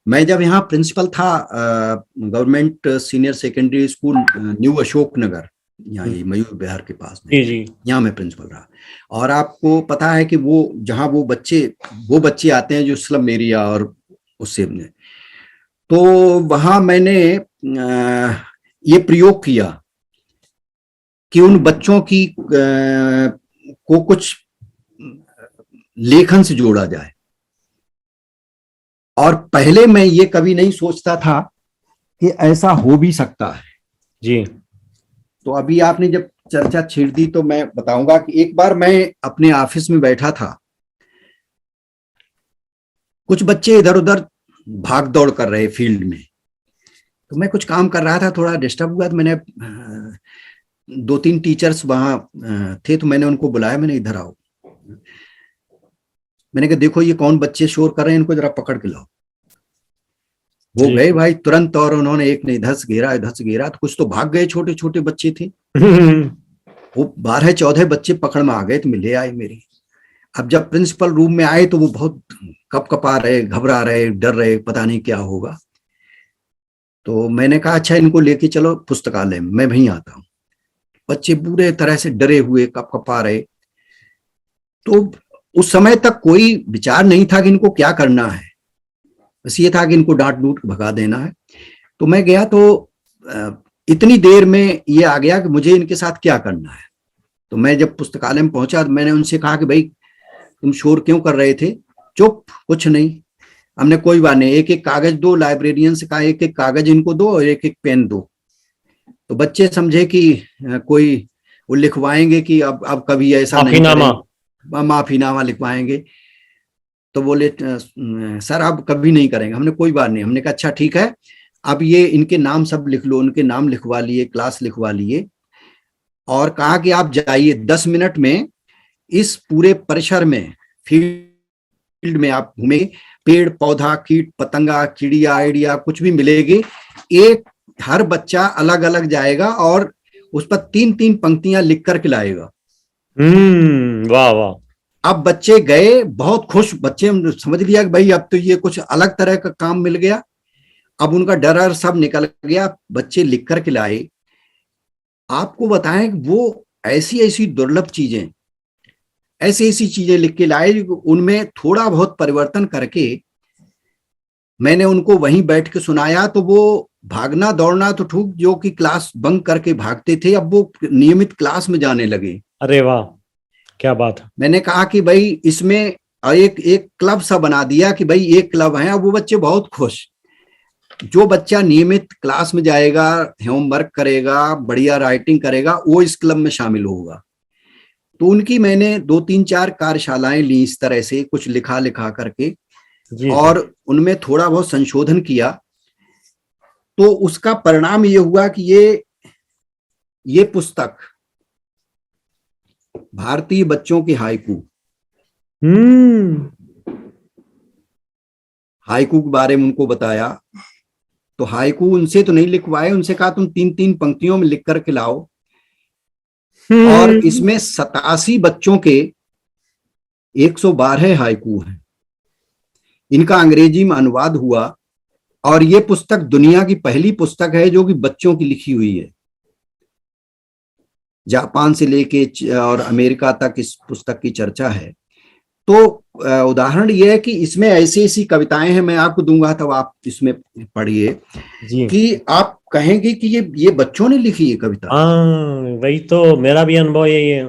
[SPEAKER 2] मैं जब यहाँ प्रिंसिपल था government senior secondary school new Ashok Nagar, यहाँ ये मयूर विहार के पास में, यहाँ मैं प्रिंसिपल रहा। और आपको पता है कि वो जहाँ वो बच्चे आते हैं जो स्लम एरिया और उससे, तो वहां मैंने ये प्रयोग किया कि उन बच्चों की को कुछ लेखन से जोड़ा जाए। और पहले मैं ये कभी नहीं सोचता था कि ऐसा हो भी सकता है।
[SPEAKER 1] जी।
[SPEAKER 2] तो अभी आपने जब चर्चा छेड़ दी तो मैं बताऊंगा कि एक बार मैं अपने ऑफिस में बैठा था, कुछ बच्चे इधर उधर भाग दौड़ कर रहे फील्ड में, तो मैं कुछ काम कर रहा था, थोड़ा डिस्टर्ब हुआ। तो मैंने 2-3 टीचर्स वहां थे, तो मैंने उनको बुलाया, मैंने इधर आओ। मैंने कहा देखो ये कौन बच्चे शोर कर रहे हैं, इनको जरा पकड़ के लाओ। वो गए भाई तुरंत, और उन्होंने एक ने इधर से घेरा, तो कुछ तो भाग गए, छोटे छोटे बच्चे थे। वो 12-14 बच्चे पकड़ में आ गए, तो मिले आए मेरी। अब जब प्रिंसिपल रूम में आए तो वो बहुत कपकपा रहे, घबरा रहे, डर रहे, पता नहीं क्या होगा। तो मैंने कहा अच्छा इनको लेके चलो पुस्तकालय में, मैं वहीं आता हूँ। बच्चे बुरे तरह से डरे हुए, कपकपा रहे। तो उस समय तक कोई विचार नहीं था कि इनको क्या करना है, बस ये था कि इनको डांट डूट भगा देना है। तो मैं गया तो इतनी देर में ये आ गया कि मुझे इनके साथ क्या करना है। तो मैं जब पुस्तकालय में पहुंचा तो मैंने उनसे कहा कि भाई तुम शोर क्यों कर रहे थे? चुप, कुछ नहीं। हमने कोई बात नहीं, एक एक कागज दो, लाइब्रेरियन से कहा एक एक कागज इनको दो और एक एक पेन दो। तो बच्चे समझे कि कोई वो लिखवाएंगे कि अब कभी ऐसा नहीं करेंगे, माफीनामा लिखवाएंगे। तो बोले सर अब कभी नहीं करेंगे। हमने कोई बात नहीं, हमने कहा अच्छा ठीक है, अब ये इनके नाम सब लिख लो। उनके नाम लिखवा लिए, क्लास लिखवा लिए और कहा कि आप जाइए 10 मिनट में इस पूरे परिसर में, फील्ड में आप घूमेंगे, पेड़ पौधा, कीट पतंगा, चिड़िया आइडिया कुछ भी मिलेगी, एक हर बच्चा अलग अलग जाएगा और उस पर 3-3 पंक्तियां लिख कर लाएगा।
[SPEAKER 1] वाह वाह।
[SPEAKER 2] अब बच्चे गए बहुत खुश, बच्चे समझ लिया कि भाई अब तो ये कुछ अलग तरह का काम मिल गया। अब उनका डर सब निकल गया, बच्चे लिख कर लाए। आपको बताएं वो ऐसी ऐसी दुर्लभ चीजें, ऐसी ऐसी चीजें लिख के लाए, उनमें थोड़ा बहुत परिवर्तन करके मैंने उनको वहीं बैठ के सुनाया। तो वो भागना दौड़ना तो ठीक, जो कि क्लास बंक करके भागते थे, अब वो नियमित क्लास में जाने लगे।
[SPEAKER 1] अरे वाह, क्या बात है। मैंने
[SPEAKER 2] कहा कि भाई इसमें एक एक क्लब सा बना दिया कि भाई एक क्लब है। अब वो बच्चे बहुत खुश। जो बच्चा नियमित क्लास में जाएगा, होमवर्क करेगा, बढ़िया राइटिंग करेगा, वो इस क्लब में शामिल होगा। तो उनकी मैंने 2-3-4 कार्यशालाएं ली इस तरह से, कुछ लिखा लिखा करके, और उनमें थोड़ा बहुत संशोधन किया। तो उसका परिणाम ये हुआ कि ये पुस्तक भारतीय बच्चों के हाइकू, हाइकू के बारे में उनको बताया। तो हाइकू उनसे तो नहीं लिखवाए, उनसे कहा तुम 3-3 पंक्तियों में लिख करके लाओ। और इसमें 87 बच्चों के 112 हाइकू हैं। इनका अंग्रेजी में अनुवाद हुआ और ये पुस्तक दुनिया की पहली पुस्तक है जो कि बच्चों की लिखी हुई है। जापान से लेके और अमेरिका तक इस पुस्तक की चर्चा है। तो उदाहरण यह है कि इसमें ऐसी ऐसी कविताएं हैं, मैं आपको दूंगा तब आप इसमें पढ़िए कि आप कहेंगे कि ये बच्चों ने लिखी है कविता।
[SPEAKER 1] वही तो मेरा भी अनुभव यही है।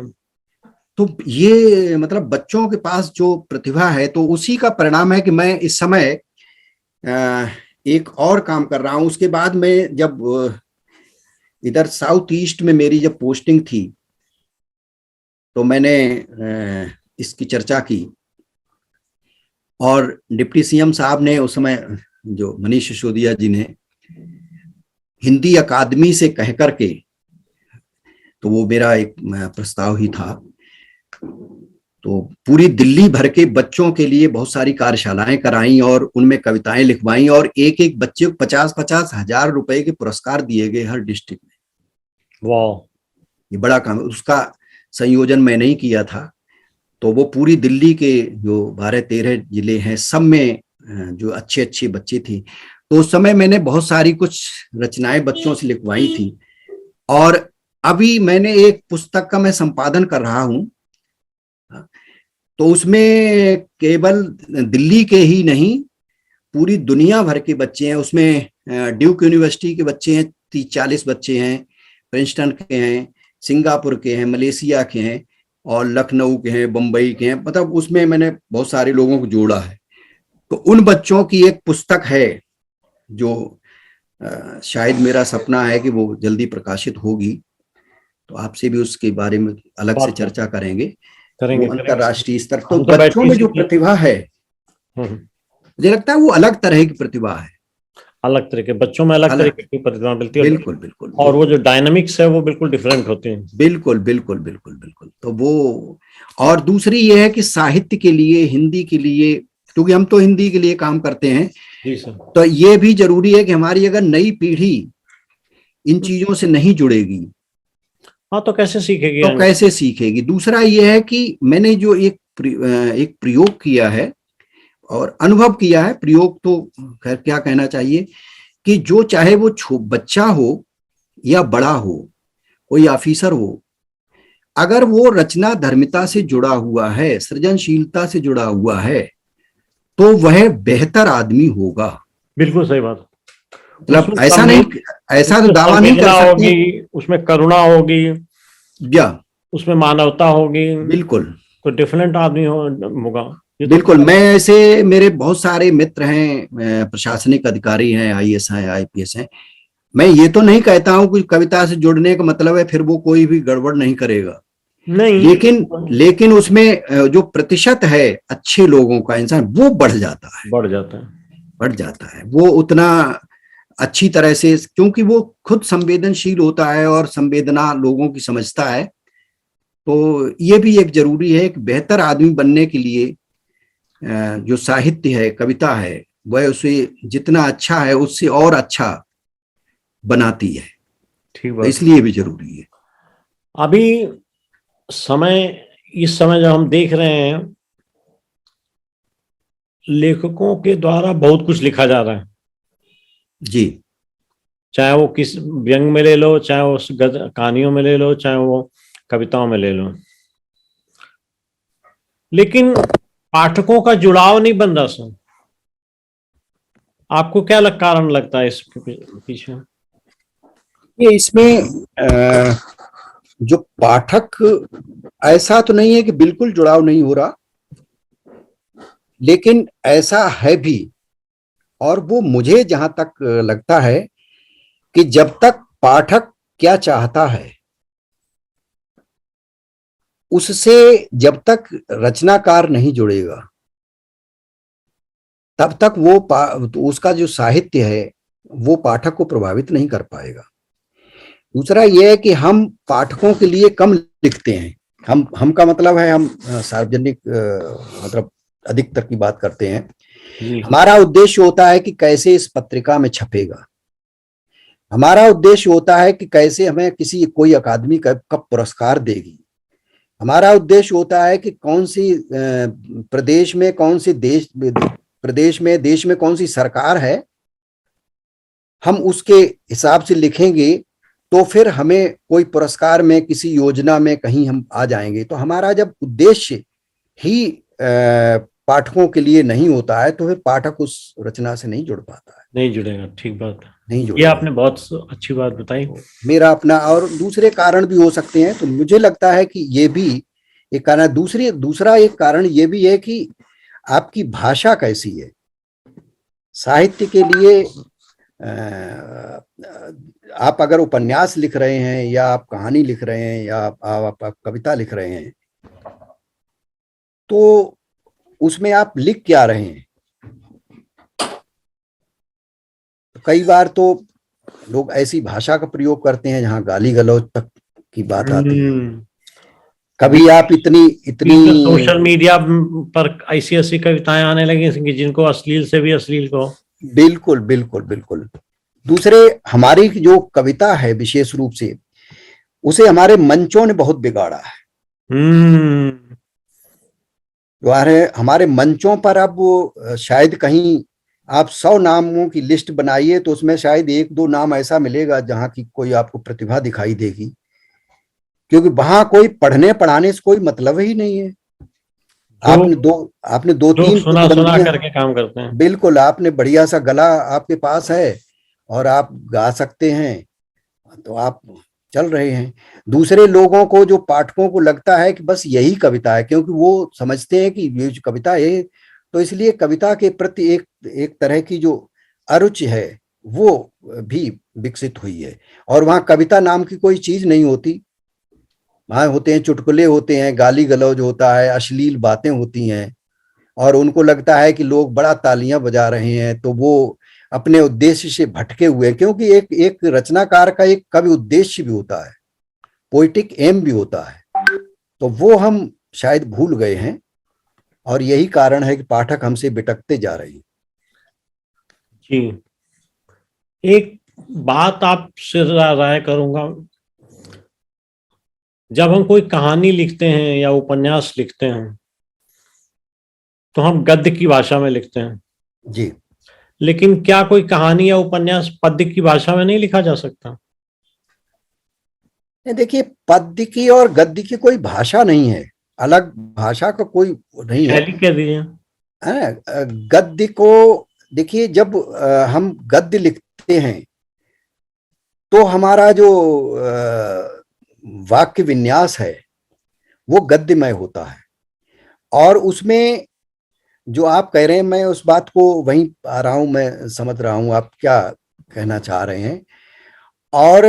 [SPEAKER 2] तो ये मतलब बच्चों के पास जो प्रतिभा है, तो उसी का परिणाम है कि मैं इस समय एक और काम कर रहा हूं। उसके बाद में जब इधर साउथ ईस्ट में मेरी जब पोस्टिंग थी तो मैंने इसकी चर्चा की और डिप्टी सीएम साहब ने उस समय, जो मनीष सिसोदिया जी ने, हिंदी अकादमी से कह करके, तो वो मेरा एक प्रस्ताव ही था, तो पूरी दिल्ली भर के बच्चों के लिए बहुत सारी कार्यशालाएं कराई और उनमें कविताएं लिखवाई और एक एक बच्चे को 50-50 हजार रुपए के पुरस्कार दिए गए हर डिस्ट्रिक्ट में। वाह, ये बड़ा काम। उसका संयोजन मैंने ही किया था। तो वो पूरी दिल्ली के जो 12-13 जिले हैं सब में जो अच्छे अच्छे बच्चे थे, तो उस समय मैंने बहुत सारी कुछ रचनाएं बच्चों से लिखवाई थी। और अभी मैंने एक पुस्तक का मैं संपादन कर रहा हूं, तो उसमें केवल दिल्ली के ही नहीं पूरी दुनिया भर के बच्चे हैं। उसमें ड्यूक यूनिवर्सिटी के बच्चे हैं, 30-40 बच्चे हैं, प्रिंसटन के हैं, सिंगापुर के हैं, मलेशिया के हैं और लखनऊ के हैं, बम्बई के हैं। मतलब उसमें मैंने बहुत सारे लोगों को जोड़ा है। तो उन बच्चों की एक पुस्तक है जो शायद मेरा सपना है कि वो जल्दी प्रकाशित होगी। तो आपसे भी उसके बारे में अलग से चर्चा करेंगे। वो अंतरराष्ट्रीय स्तर। तो बच्चों में जो प्रतिभा है, मुझे लगता है वो अलग तरह की प्रतिभा है। अलग तरह के बच्चों में अलग तरह की प्रतिभा मिलती है। बिल्कुल बिल्कुल। और वो जो डायनामिक्स है वो बिल्कुल डिफरेंट होते हैं। बिल्कुल बिल्कुल बिल्कुल बिल्कुल। तो वो, और दूसरी ये है कि साहित्य के लिए, हिंदी के लिए, क्योंकि हम तो हिंदी के लिए काम करते हैं, जी सर, तो ये भी जरूरी है कि हमारी अगर नई पीढ़ी इन चीजों से नहीं जुड़ेगी, हाँ, तो कैसे सीखेगी? तो कैसे सीखेगी? दूसरा ये है कि मैंने जो एक एक प्रयोग किया है और अनुभव किया है। प्रयोग तो खैर क्या कहना चाहिए कि जो चाहे वो बच्चा हो या बड़ा हो, कोई ऑफिसर हो, अगर वो रचना धर्मिता से जुड़ा हुआ है, सृजनशीलता से जुड़ा हुआ है, तो वह बेहतर आदमी होगा।
[SPEAKER 1] बिल्कुल सही बात।
[SPEAKER 2] मतलब ऐसा नहीं, ऐसा तो दावा नहीं कर सकते
[SPEAKER 1] होगी, उसमें करुणा होगी,
[SPEAKER 2] या
[SPEAKER 1] उसमें मानवता होगी,
[SPEAKER 2] बिल्कुल
[SPEAKER 1] तो डिफरेंट आदमी होगा।
[SPEAKER 2] बिल्कुल। मैं ऐसे, मेरे बहुत सारे मित्र हैं, प्रशासनिक अधिकारी हैं, आईएएस हैं, आईपीएस हैं। मैं ये तो नहीं कहता हूं कि कविता से जुड़ने का मतलब है फिर वो कोई भी गड़बड़ नहीं करेगा,
[SPEAKER 1] नहीं,
[SPEAKER 2] लेकिन उसमें जो प्रतिशत है अच्छे लोगों का, इंसान वो बढ़ जाता है, बढ़ जाता है। वो उतना अच्छी तरह से, क्योंकि वो खुद संवेदनशील होता है और संवेदना लोगों की समझता है। तो ये भी एक जरूरी है कि बेहतर आदमी बनने के लिए जो साहित्य है, कविता है, वह उसे जितना अच्छा है उससे और अच्छा बनाती है।
[SPEAKER 1] ठीक
[SPEAKER 2] तो
[SPEAKER 1] बात।
[SPEAKER 2] इसलिए भी जरूरी है।
[SPEAKER 1] अभी इस समय जब हम देख रहे हैं, लेखकों के द्वारा बहुत कुछ लिखा जा रहा है
[SPEAKER 2] जी।
[SPEAKER 1] चाहे वो किस व्यंग में ले लो, चाहे वो कहानियों में ले लो, चाहे वो कविताओं में ले लो, लेकिन पाठकों का जुड़ाव नहीं बन रहा सर। आपको क्या कारण लगता है इस पीछे?
[SPEAKER 2] ये इसमें जो पाठक, ऐसा तो नहीं है कि बिल्कुल जुड़ाव नहीं हो रहा, लेकिन ऐसा है भी। और वो मुझे जहां तक लगता है कि जब तक पाठक क्या चाहता है उससे जब तक रचनाकार नहीं जुड़ेगा, तब तक वो उसका जो साहित्य है वो पाठक को प्रभावित नहीं कर पाएगा। दूसरा यह है कि हम पाठकों के लिए कम लिखते हैं। हम का मतलब है, हम सार्वजनिक मतलब अधिकतर की बात करते हैं। हमारा उद्देश्य होता है कि कैसे इस पत्रिका में छपेगा, हमारा उद्देश्य होता है कि कैसे हमें कोई अकादमी कब पुरस्कार देगी, हमारा उद्देश्य होता है कि कौन सी प्रदेश में देश में कौन सी सरकार है, हम उसके हिसाब से लिखेंगे तो फिर हमें कोई पुरस्कार में, किसी योजना में कहीं हम आ जाएंगे। तो हमारा जब उद्देश्य ही पाठकों के लिए नहीं होता है तो फिर पाठक उस रचना से नहीं जुड़ पाता है,
[SPEAKER 1] नहीं जुड़ेगा। ठीक बात है,
[SPEAKER 2] नहीं
[SPEAKER 1] ये आपने बहुत अच्छी बात बताई।
[SPEAKER 2] मेरा अपना, और दूसरे कारण भी हो सकते हैं, तो मुझे लगता है कि ये भी एक कारण। दूसरा एक कारण ये भी है कि आपकी भाषा कैसी है। साहित्य के लिए आप अगर उपन्यास लिख रहे हैं या आप कहानी लिख रहे हैं या आप कविता लिख रहे हैं, तो उसमें आप लिख क्या रहे हैं। कई बार तो लोग ऐसी भाषा का प्रयोग करते हैं जहां गाली गलौज तक की बात आती है। कभी आप इतनी
[SPEAKER 1] सोशल मीडिया पर ऐसी कविताएं आने लगी जिनको अश्लील से भी अश्लील को।
[SPEAKER 2] बिल्कुल बिल्कुल बिल्कुल। दूसरे, हमारी जो कविता है विशेष रूप से, उसे हमारे मंचों ने बहुत बिगाड़ा है। हमारे मंचों पर अब शायद कहीं आप 100 नामों की लिस्ट बनाइए तो उसमें शायद 1-2 नाम ऐसा मिलेगा जहां की कोई आपको प्रतिभा दिखाई देगी, क्योंकि वहां कोई पढ़ने पढ़ाने से कोई मतलब ही नहीं है। आपने दो तीन
[SPEAKER 1] सुना करके काम करते हैं।
[SPEAKER 2] बिल्कुल, आपने बढ़िया सा गला आपके पास है और आप गा सकते हैं तो आप चल रहे हैं। दूसरे लोगों को, जो पाठकों को लगता है कि बस यही कविता है, क्योंकि वो समझते हैं कि ये जो कविता है, तो इसलिए कविता के प्रति एक तरह की जो अरुचि है वो भी विकसित हुई है। और वहां कविता नाम की कोई चीज नहीं होती, वहां होते हैं चुटकुले, होते हैं गाली गलौज होता है, अश्लील बातें होती हैं, और उनको लगता है कि लोग बड़ा तालियां बजा रहे हैं, तो वो अपने उद्देश्य से भटके हुए हैं। क्योंकि एक रचनाकार का एक कवि उद्देश्य भी होता है, पोइटिक एम भी होता है, तो वो हम शायद भूल गए हैं, और यही कारण है कि पाठक हमसे बिटकते जा रहे हैं।
[SPEAKER 1] जी, एक बात आपसे राय करूंगा, जब हम कोई कहानी लिखते हैं या उपन्यास लिखते हैं तो हम गद्य की भाषा में लिखते हैं
[SPEAKER 2] जी।
[SPEAKER 1] लेकिन क्या कोई कहानी या उपन्यास पद्य की भाषा में नहीं लिखा जा सकता?
[SPEAKER 2] देखिए, पद्य की और गद्य की कोई भाषा नहीं है, अलग भाषा का कोई नहीं है।
[SPEAKER 1] शैली कह दीजिए।
[SPEAKER 2] गद्य को देखिए, जब हम गद्य लिखते हैं तो हमारा जो वाक्य विन्यास है वो गद्यमय होता है। और उसमें जो आप कह रहे हैं, मैं उस बात को वहीं आ रहा हूं, मैं समझ रहा हूं आप क्या कहना चाह रहे हैं। और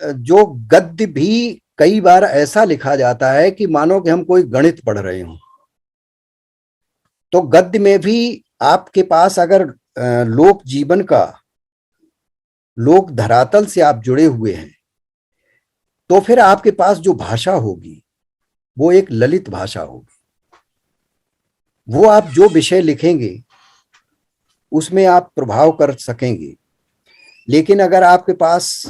[SPEAKER 2] जो गद्य भी कई बार ऐसा लिखा जाता है कि मानो कि हम कोई गणित पढ़ रहे हों। तो गद्य में भी आपके पास अगर लोक जीवन का, लोक धरातल से आप जुड़े हुए हैं, तो फिर आपके पास जो भाषा होगी वो एक ललित भाषा होगी। वो आप जो विषय लिखेंगे उसमें आप प्रभाव कर सकेंगे। लेकिन अगर आपके पास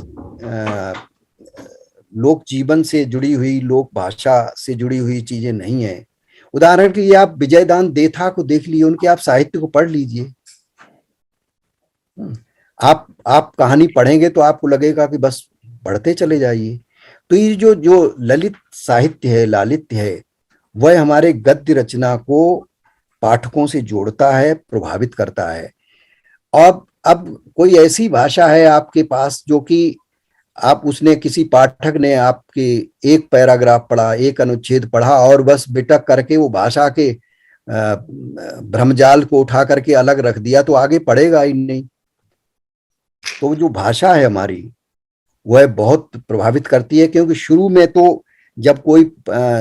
[SPEAKER 2] लोक जीवन से जुड़ी हुई, लोक भाषा से जुड़ी हुई चीजें नहीं है, उदाहरण के लिए आप विजयदान देथा को देख लीजिए, उनके आप साहित्य को पढ़ लीजिए। आप कहानी पढ़ेंगे तो आपको लगेगा कि बस पढ़ते चले जाइए। तो ये जो जो ललित साहित्य है, लालित्य है, वह हमारे गद्य रचना को पाठकों से जोड़ता है, प्रभावित करता है। अब कोई ऐसी भाषा है आपके पास जो कि आप, उसने किसी पाठक ने आपके एक पैराग्राफ पढ़ा, एक अनुच्छेद पढ़ा और बस बिटक करके वो भाषा के भ्रमजाल को उठा करके अलग रख दिया, तो आगे पढ़ेगा ही नहीं। तो जो भाषा है हमारी वह बहुत प्रभावित करती है, क्योंकि शुरू में तो जब कोई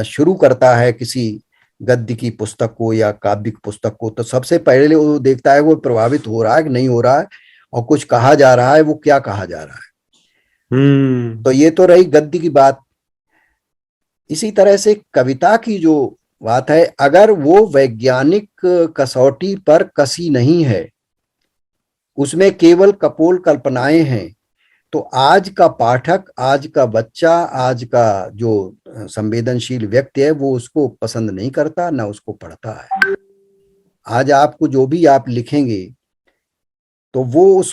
[SPEAKER 2] शुरू करता है किसी गद्य की पुस्तक को या काव्य की पुस्तक को, तो सबसे पहले वो देखता है वो प्रभावित हो रहा है कि नहीं हो रहा है, और कुछ कहा जा रहा है, वो क्या कहा जा रहा है। तो ये तो रही गद्य की बात। इसी तरह से कविता की जो बात है, अगर वो वैज्ञानिक कसौटी पर कसी नहीं है, उसमें केवल कपोल कल्पनाएं हैं, तो आज का पाठक, आज का बच्चा, आज का जो संवेदनशील व्यक्ति है वो उसको पसंद नहीं करता, ना उसको पढ़ता है। आज आपको जो भी आप लिखेंगे तो वो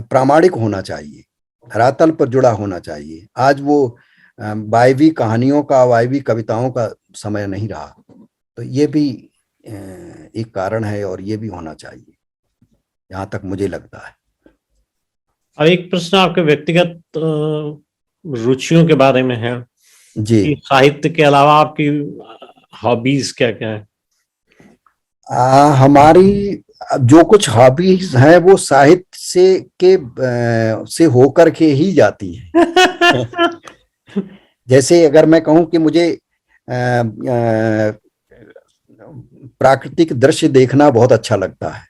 [SPEAKER 2] प्रामाणिक होना चाहिए, धरातल पर जुड़ा होना चाहिए। आज वो वायवी कहानियों का, वायवी कविताओं का समय नहीं रहा। तो ये भी एक कारण है और ये भी होना चाहिए, जहां तक मुझे लगता है।
[SPEAKER 1] और एक प्रश्न आपके व्यक्तिगत रुचियों के बारे में है
[SPEAKER 2] जी।
[SPEAKER 1] कि साहित्य के अलावा आपकी हॉबीज क्या क्या है?
[SPEAKER 2] हमारी जो कुछ हॉबीज हैं वो साहित्य से होकर के ही जाती हैं। जैसे अगर मैं कहूं कि मुझे प्राकृतिक दृश्य देखना बहुत अच्छा लगता है,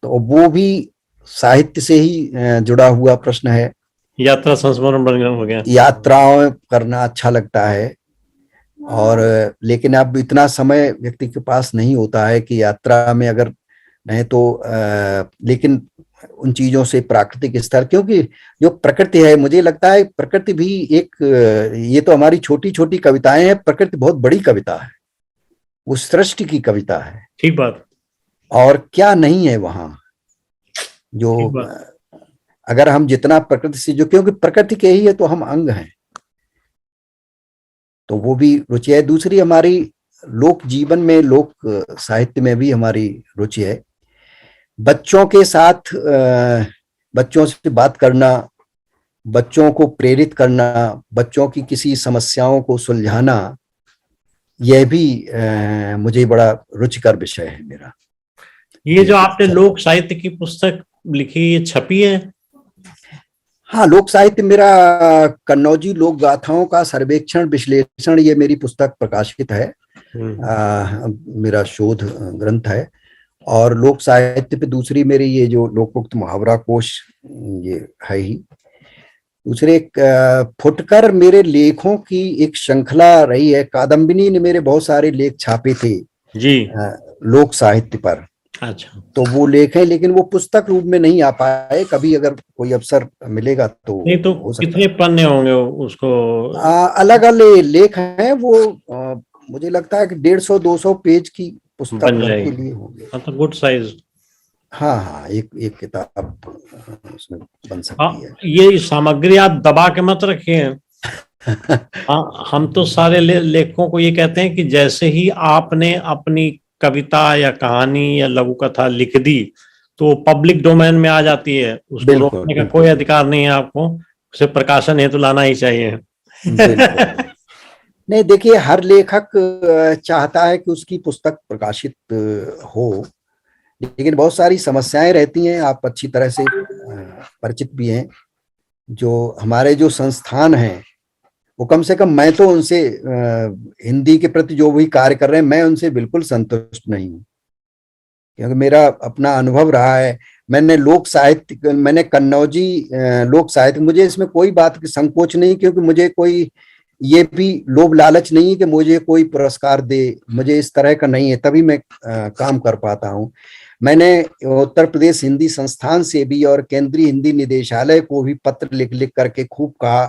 [SPEAKER 2] तो वो भी साहित्य से ही जुड़ा हुआ प्रश्न है।
[SPEAKER 1] यात्रा संस्मरण बन हो गया।
[SPEAKER 2] यात्राएं करना अच्छा लगता है, और लेकिन अब इतना समय व्यक्ति के पास नहीं होता है कि यात्रा में अगर नहीं तो लेकिन उन चीजों से प्राकृतिक स्तर, क्योंकि जो प्रकृति है, मुझे लगता है प्रकृति भी एक, ये तो हमारी छोटी छोटी कविताएं हैं, प्रकृति बहुत बड़ी कविता है, वो सृष्टि की कविता है।
[SPEAKER 1] ठीक बात।
[SPEAKER 2] और क्या नहीं है वहां जो, अगर हम जितना प्रकृति से, जो क्योंकि प्रकृति के ही है तो हम अंग हैं, तो वो भी रुचि है। दूसरी हमारी लोक जीवन में, लोक साहित्य में भी हमारी रुचि है। बच्चों के साथ बच्चों से बात करना, बच्चों को प्रेरित करना, बच्चों की किसी समस्याओं को सुलझाना, यह भी मुझे बड़ा रुचिकर विषय है मेरा।
[SPEAKER 1] ये जो आपने लोक साहित्य की पुस्तक लिखी, ये छपी है?
[SPEAKER 2] हाँ, लोक साहित्य मेरा कन्नौजी लोक गाथाओं का सर्वेक्षण विश्लेषण, ये मेरी पुस्तक प्रकाशित है। मेरा शोध ग्रंथ है। और लोक साहित्य पे दूसरी मेरी ये जो लोकोक्त मुहावरा कोश, ये है ही। दूसरे एक फुटकर मेरे लेखों की एक श्रृंखला रही है। कादम्बिनी ने मेरे बहुत सारे लेख छापे थे
[SPEAKER 1] जी,
[SPEAKER 2] लोक साहित्य पर।
[SPEAKER 1] अच्छा,
[SPEAKER 2] तो वो लेख है, लेकिन वो पुस्तक रूप में नहीं आ पाए। कभी अगर कोई अवसर मिलेगा तो
[SPEAKER 1] नहीं तो
[SPEAKER 2] हो सकता
[SPEAKER 1] कितने
[SPEAKER 2] है।
[SPEAKER 1] पन्ने होंगे उसको?
[SPEAKER 2] अलग अलग लेख हैं वो, मुझे लगता है कि 150-200 पेज की पुस्तक
[SPEAKER 1] बन
[SPEAKER 2] घर के
[SPEAKER 1] जाएगी,
[SPEAKER 2] लिए होगी।
[SPEAKER 1] मतलब गुड साइज।
[SPEAKER 2] हाँ हाँ, एक एक किताब उसमें बन सकती
[SPEAKER 1] हाँ,
[SPEAKER 2] है।
[SPEAKER 1] ये सामग्री आप दबा के मत रखिए। हाँ, हम तो सारे लेखकों को ये कहते हैं कि जैसे ही आपने अपनी कविता या कहानी या लघु कथा लिख दी तो पब्लिक डोमेन में आ जाती है, उसको
[SPEAKER 2] बिल्कुल
[SPEAKER 1] रोकने का कोई
[SPEAKER 2] बिल्कुल
[SPEAKER 1] अधिकार नहीं है आपको, उसे प्रकाशन हेतु लाना ही चाहिए।
[SPEAKER 2] बिल्कुल। नहीं, देखिए, हर लेखक चाहता है कि उसकी पुस्तक प्रकाशित हो, लेकिन बहुत सारी समस्याएं रहती हैं। आप अच्छी तरह से परिचित भी हैं। जो हमारे जो संस्थान हैं, वो कम से कम मैं तो उनसे हिंदी के प्रति जो भी कार्य कर रहे हैं, मैं उनसे बिल्कुल संतुष्ट नहीं हूँ, क्योंकि मेरा अपना अनुभव रहा है। मैंने लोक साहित्य, मैंने कन्नौजी लोक साहित्य, मुझे इसमें कोई बात की संकोच नहीं, क्योंकि मुझे कोई ये भी लोभ लालच नहीं है कि मुझे कोई पुरस्कार दे, मुझे इस तरह का नहीं है, तभी मैं काम कर पाता हूँ। मैंने उत्तर प्रदेश हिंदी संस्थान से भी और केंद्रीय हिंदी निदेशालय को भी पत्र लिख लिख करके खूब कहा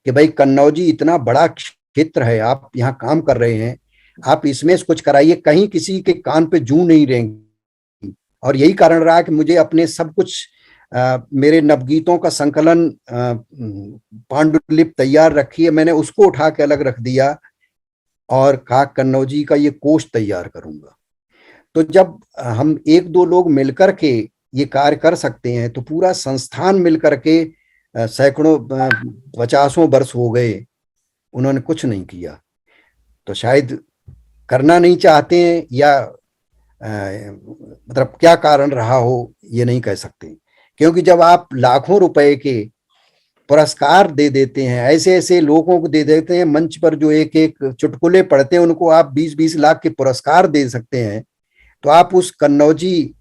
[SPEAKER 2] कि भाई, कन्नौजी इतना बड़ा क्षेत्र है, आप यहाँ काम कर रहे हैं, आप इसमें कुछ कराइए। कहीं किसी के कान पे जूं नहीं रहेंगी। और यही कारण रहा कि मुझे अपने सब कुछ मेरे नवगीतों का संकलन पांडुलिपि तैयार रखी है, मैंने उसको उठा के अलग रख दिया और कहा कन्नौजी का ये कोष तैयार करूंगा। तो जब हम एक दो लोग मिलकर के ये कार्य कर सकते हैं, तो पूरा संस्थान मिलकर के सैकड़ों 50 वर्ष हो गए, उन्होंने कुछ नहीं किया। तो शायद करना नहीं चाहते हैं, या मतलब क्या कारण रहा हो ये नहीं कह सकते। क्योंकि जब आप लाखों रुपए के पुरस्कार दे देते हैं, ऐसे ऐसे लोगों को दे देते हैं मंच पर जो एक एक चुटकुले पढ़ते हैं, उनको आप 20-20 लाख के पुरस्कार दे सकते हैं, तो आप उस कन्नौजी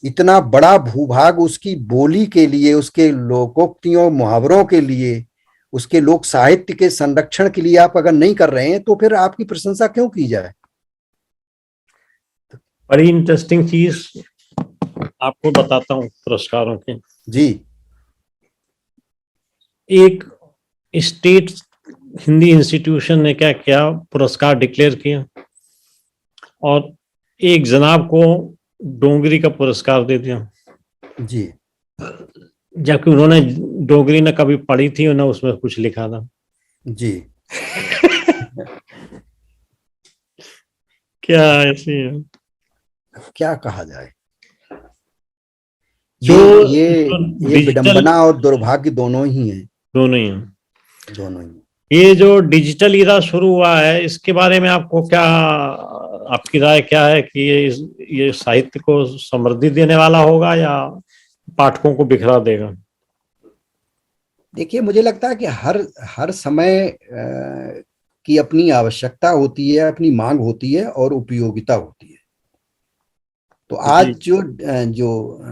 [SPEAKER 2] इतना बड़ा भूभाग उसकी बोली के लिए, उसके लोकोक्तियों मुहावरों के लिए, उसके लोक साहित्य के संरक्षण के लिए आप अगर नहीं कर रहे हैं, तो फिर आपकी प्रशंसा क्यों की जाए।
[SPEAKER 1] बड़ी इंटरेस्टिंग चीज आपको बताता हूँ पुरस्कारों की।
[SPEAKER 2] जी।
[SPEAKER 1] एक स्टेट हिंदी इंस्टीट्यूशन ने क्या किया, पुरस्कार डिक्लेयर किया और एक जनाब को डोंगरी का पुरस्कार दे दिया,
[SPEAKER 2] जी।
[SPEAKER 1] जबकि उन्होंने डोगरी न कभी पढ़ी थी और न उसमें कुछ लिखा था।
[SPEAKER 2] जी।
[SPEAKER 1] क्या ऐसी है,
[SPEAKER 2] क्या कहा जाए।
[SPEAKER 1] जो
[SPEAKER 2] ये
[SPEAKER 1] डिजिटल,
[SPEAKER 2] विडंबना और दुर्भाग्य दोनों ही हैं।
[SPEAKER 1] दोनों ही है।
[SPEAKER 2] दोनों ही।
[SPEAKER 1] ये जो डिजिटल इरा शुरू हुआ है, इसके बारे में आपको क्या, आपकी राय क्या है कि ये साहित्य को समृद्धि देने वाला होगा या पाठकों को बिखरा देगा?
[SPEAKER 2] देखिए, मुझे लगता है कि हर हर समय की अपनी आवश्यकता होती है, अपनी मांग होती है और उपयोगिता होती है। तो आज जो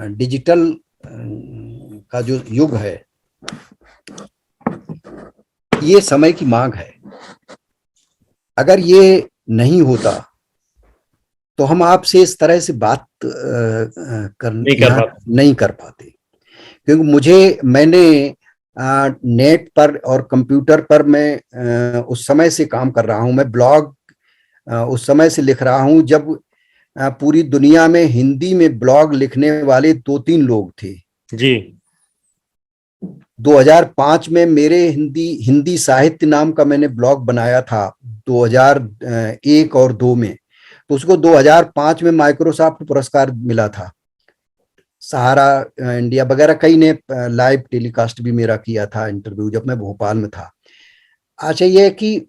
[SPEAKER 2] डिजिटल का जो युग है, ये समय की मांग है। अगर ये नहीं होता तो हम आपसे इस तरह से बात नहीं कर पाते। क्योंकि मैंने नेट पर और कंप्यूटर पर मैं उस समय से काम कर रहा हूं। मैं ब्लॉग उस समय से लिख रहा हूं जब पूरी दुनिया में हिंदी में ब्लॉग लिखने वाले 2-3 लोग थे।
[SPEAKER 1] जी।
[SPEAKER 2] 2005 में मेरे हिंदी साहित्य नाम का मैंने ब्लॉग बनाया था, 2001 और 2 में। तो उसको 2005 में माइक्रोसॉफ्ट पुरस्कार मिला था। सहारा इंडिया वगैरह कई ने लाइव टेलीकास्ट भी मेरा किया था इंटरव्यू, जब मैं भोपाल में था। अच्छा, ये है कि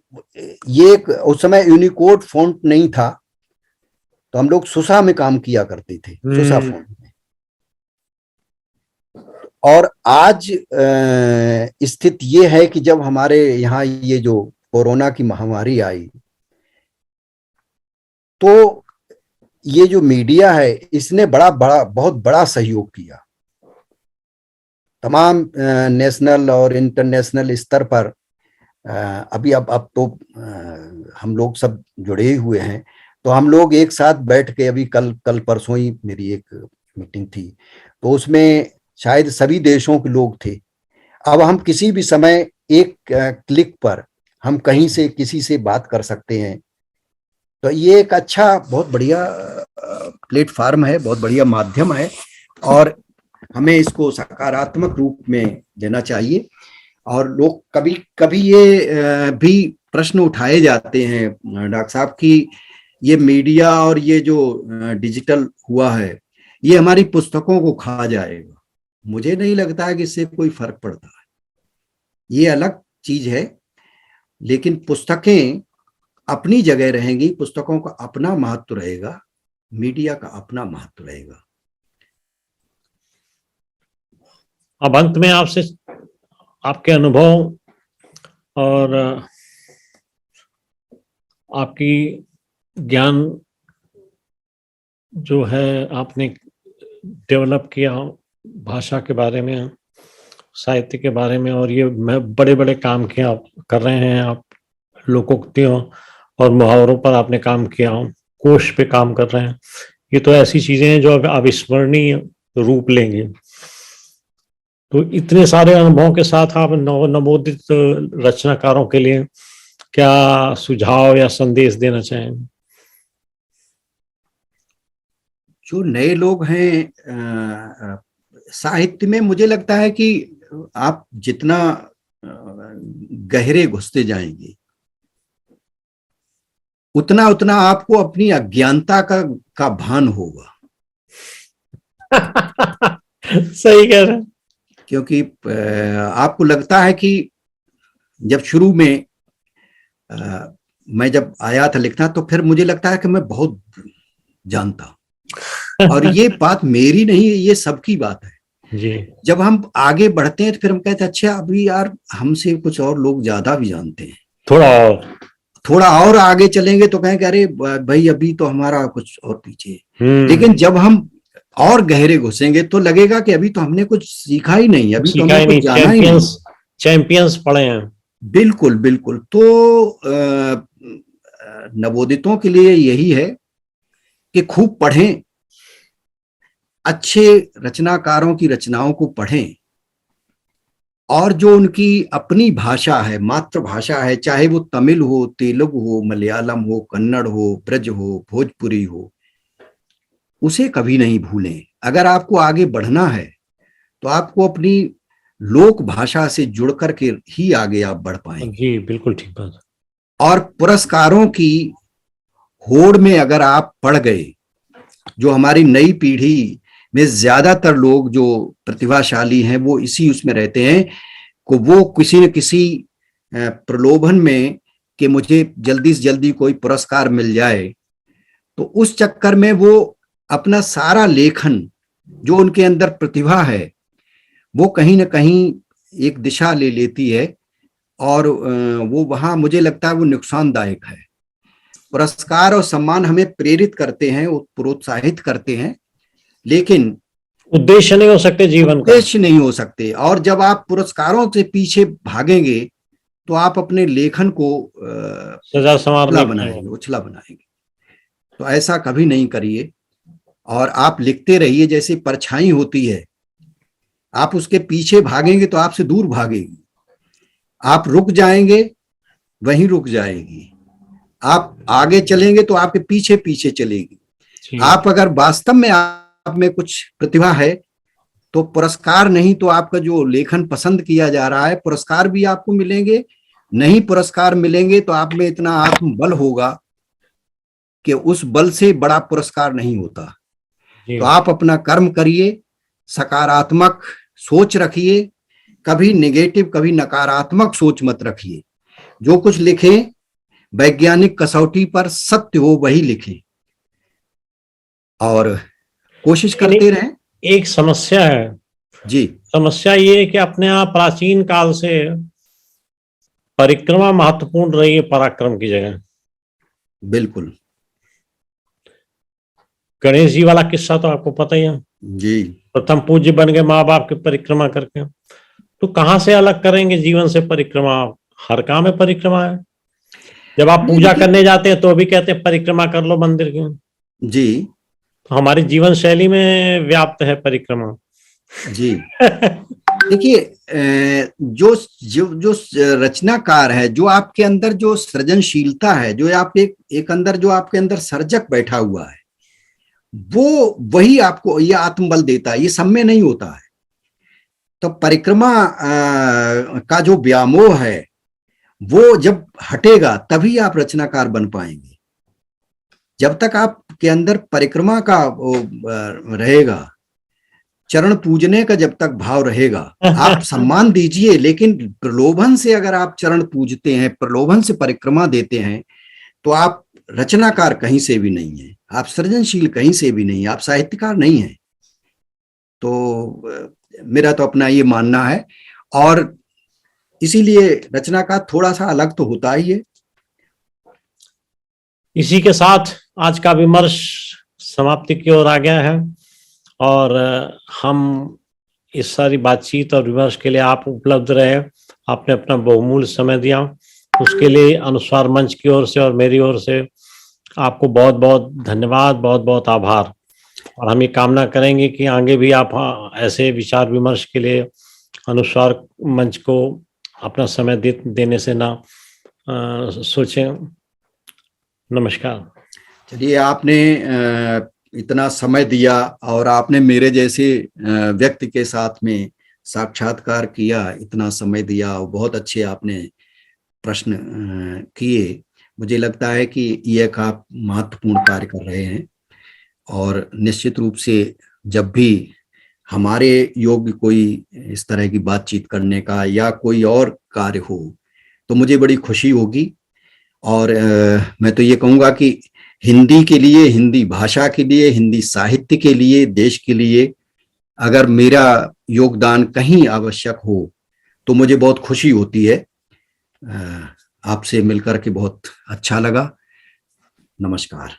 [SPEAKER 2] ये उस समय यूनिकोड फॉन्ट नहीं था, तो हम लोग सुसा में काम किया करते थे, सुसा फॉन्ट में। और आज स्थिति ये है कि जब हमारे यहाँ ये जो कोरोना की महामारी आई, तो ये जो मीडिया है इसने बहुत बड़ा सहयोग किया। तमाम नेशनल और इंटरनेशनल स्तर पर अभी अब तो हम लोग सब जुड़े हुए हैं। तो हम लोग एक साथ बैठ के, अभी कल परसों ही मेरी एक मीटिंग थी, तो उसमें शायद सभी देशों के लोग थे। अब हम किसी भी समय एक क्लिक पर हम कहीं से किसी से बात कर सकते हैं। तो ये एक अच्छा, बहुत बढ़िया प्लेटफार्म है, बहुत बढ़िया माध्यम है, और हमें इसको सकारात्मक रूप में देना चाहिए। और लोग कभी कभी ये भी प्रश्न उठाए जाते हैं डॉक्टर साहब की ये मीडिया और ये जो डिजिटल हुआ है ये हमारी पुस्तकों को खा जाएगा। मुझे नहीं लगता है कि इससे कोई फर्क पड़ता है, ये अलग चीज है, लेकिन पुस्तकें अपनी जगह रहेंगी, पुस्तकों का अपना महत्व रहेगा, मीडिया का अपना महत्व रहेगा।
[SPEAKER 1] अब अंत में आपसे आपके अनुभव और आपकी ज्ञान जो है आपने डेवलप किया भाषा के बारे में, साहित्य के बारे में, और ये बड़े बड़े काम किया आप कर रहे हैं, आप लोकोक्तियों और मुहावरों पर आपने काम किया, कोश पे काम कर रहे हैं, ये तो ऐसी चीजें हैं जो अब अविस्मरणीय रूप लेंगे। तो इतने सारे अनुभवों के साथ आप नवोदित रचनाकारों के लिए क्या सुझाव या संदेश देना चाहेंगे?
[SPEAKER 2] जो नए लोग हैं साहित्य में, मुझे लगता है कि आप जितना गहरे घुसते जाएंगे उतना उतना आपको अपनी अज्ञानता का भान होगा।
[SPEAKER 1] सही कह रहे हैं।
[SPEAKER 2] क्योंकि आपको लगता है कि जब शुरू में मैं जब आया था लिखना, तो फिर मुझे लगता है कि मैं बहुत जानता, और ये बात मेरी नहीं है, ये सबकी बात है
[SPEAKER 1] जी।
[SPEAKER 2] जब हम आगे बढ़ते हैं तो फिर हम कहते हैं अच्छा अभी यार हमसे कुछ और लोग ज्यादा भी जानते हैं, थोड़ा और आगे चलेंगे तो कहेंगे अरे भाई अभी तो हमारा कुछ और पीछे है। लेकिन जब हम और गहरे घुसेंगे तो लगेगा कि अभी तो हमने कुछ सीखा ही नहीं, अभी तो हमने कुछ जाना ही नहीं,
[SPEAKER 1] चैंपियंस पड़े हैं।
[SPEAKER 2] बिल्कुल बिल्कुल। तो नवोदितों के लिए यही है कि खूब पढ़ें, अच्छे रचनाकारों की रचनाओं को पढ़ें, और जो उनकी अपनी भाषा है, मातृभाषा है, चाहे वो तमिल हो, तेलुगु हो, मलयालम हो, कन्नड़ हो, ब्रज हो, भोजपुरी हो, उसे कभी नहीं भूलें। अगर आपको आगे बढ़ना है तो आपको अपनी लोक भाषा से जुड़ करके ही आगे आप बढ़ पाएंगे।
[SPEAKER 1] जी बिल्कुल ठीक बात।
[SPEAKER 2] और पुरस्कारों की होड़ में अगर आप पड़ गए, जो हमारी नई पीढ़ी में ज्यादातर लोग जो प्रतिभाशाली हैं वो इसी उसमें रहते हैं को वो किसी न किसी प्रलोभन में कि मुझे जल्दी से जल्दी कोई पुरस्कार मिल जाए, तो उस चक्कर में वो अपना सारा लेखन, जो उनके अंदर प्रतिभा है, वो कहीं ना कहीं एक दिशा ले लेती है, और वो वहां मुझे लगता है वो नुकसानदायक है। पुरस्कार और सम्मान हमें प्रेरित करते हैं, प्रोत्साहित करते हैं, लेकिन
[SPEAKER 1] उद्देश्य नहीं हो सकते जीवन का,
[SPEAKER 2] उद्देश्य नहीं हो सकते। और जब आप पुरस्कारों से पीछे भागेंगे तो आप अपने लेखन को
[SPEAKER 1] सजा संवार
[SPEAKER 2] बनाएंगे, उछला बनाएंगे। तो ऐसा कभी नहीं करिए, और आप लिखते रहिए। जैसे परछाई होती है, आप उसके पीछे भागेंगे तो आपसे दूर भागेगी, आप रुक जाएंगे वहीं रुक जाएगी, आप आगे चलेंगे तो आपके पीछे पीछे चलेगी। आप अगर वास्तव में आप में कुछ प्रतिभा है तो पुरस्कार नहीं तो आपका जो लेखन पसंद किया जा रहा है, पुरस्कार भी आपको मिलेंगे, नहीं पुरस्कार मिलेंगे तो आप में इतना आत्मबल होगा कि उस बल से बड़ा पुरस्कार नहीं होता। तो आप अपना कर्म करिए, सकारात्मक सोच रखिए, कभी नेगेटिव कभी नकारात्मक सोच मत रखिए। जो कुछ लिखें वैज्ञानिक कसौटी पर सत्य हो वही लिखें, और कोशिश करते रहें।
[SPEAKER 1] एक समस्या है
[SPEAKER 2] जी,
[SPEAKER 1] समस्या ये है कि अपने आप प्राचीन काल से परिक्रमा महत्वपूर्ण रही है पराक्रम की जगह।
[SPEAKER 2] बिल्कुल।
[SPEAKER 1] गणेश जी वाला किस्सा तो आपको पता ही है
[SPEAKER 2] जी।
[SPEAKER 1] प्रथम पूज्य बन गए माँ बाप की परिक्रमा करके, तो कहां से अलग करेंगे जीवन से परिक्रमा? हर काम में परिक्रमा है। जब आप पूजा करने जाते हैं तो भी कहते हैं परिक्रमा कर लो मंदिर की।
[SPEAKER 2] जी।
[SPEAKER 1] तो हमारी जीवन शैली में व्याप्त है परिक्रमा।
[SPEAKER 2] जी। देखिए, जो जो जो रचनाकार है, जो आपके अंदर जो सृजनशीलता है, जो आप एक अंदर जो आपके अंदर सर्जक बैठा हुआ है, वो वही आपको ये आत्मबल देता है। ये सब में नहीं होता है। तो परिक्रमा का जो व्यामोह है वो जब हटेगा तभी आप रचनाकार बन पाएंगे। जब तक आपके अंदर परिक्रमा का रहेगा, चरण पूजने का जब तक भाव रहेगा, आप सम्मान दीजिए, लेकिन प्रलोभन से अगर आप चरण पूजते हैं, प्रलोभन से परिक्रमा देते हैं, तो आप रचनाकार कहीं से भी नहीं है, आप सृजनशील कहीं से भी नहीं है, आप साहित्यकार नहीं है। तो मेरा तो अपना ये मानना है, और इसीलिए रचनाकार थोड़ा सा अलग तो होता ही है।
[SPEAKER 1] इसी के साथ आज का विमर्श समाप्ति की ओर आ गया है, और हम इस सारी बातचीत और विमर्श के लिए आप उपलब्ध रहे, आपने अपना बहुमूल्य समय दिया, उसके लिए अनुस्वार मंच की ओर से और मेरी ओर से आपको बहुत बहुत धन्यवाद, बहुत बहुत आभार। और हम ये कामना करेंगे कि आगे भी आप ऐसे विचार विमर्श के लिए अनुस्वार मंच को अपना समय देने से ना सोचें। नमस्कार।
[SPEAKER 2] चलिए, आपने इतना समय दिया और आपने मेरे जैसे व्यक्ति के साथ में साक्षात्कार किया, इतना समय दिया, और बहुत अच्छे आपने प्रश्न किए। मुझे लगता है कि ये एक आप महत्वपूर्ण कार्य कर रहे हैं, और निश्चित रूप से जब भी हमारे योग्य कोई इस तरह की बातचीत करने का या कोई और कार्य हो तो मुझे बड़ी खुशी होगी। और मैं तो ये कहूँगा कि हिंदी के लिए, हिंदी भाषा के लिए, हिंदी साहित्य के लिए, देश के लिए अगर मेरा योगदान कहीं आवश्यक हो तो मुझे बहुत खुशी होती है। आपसे मिलकर के बहुत अच्छा लगा। नमस्कार।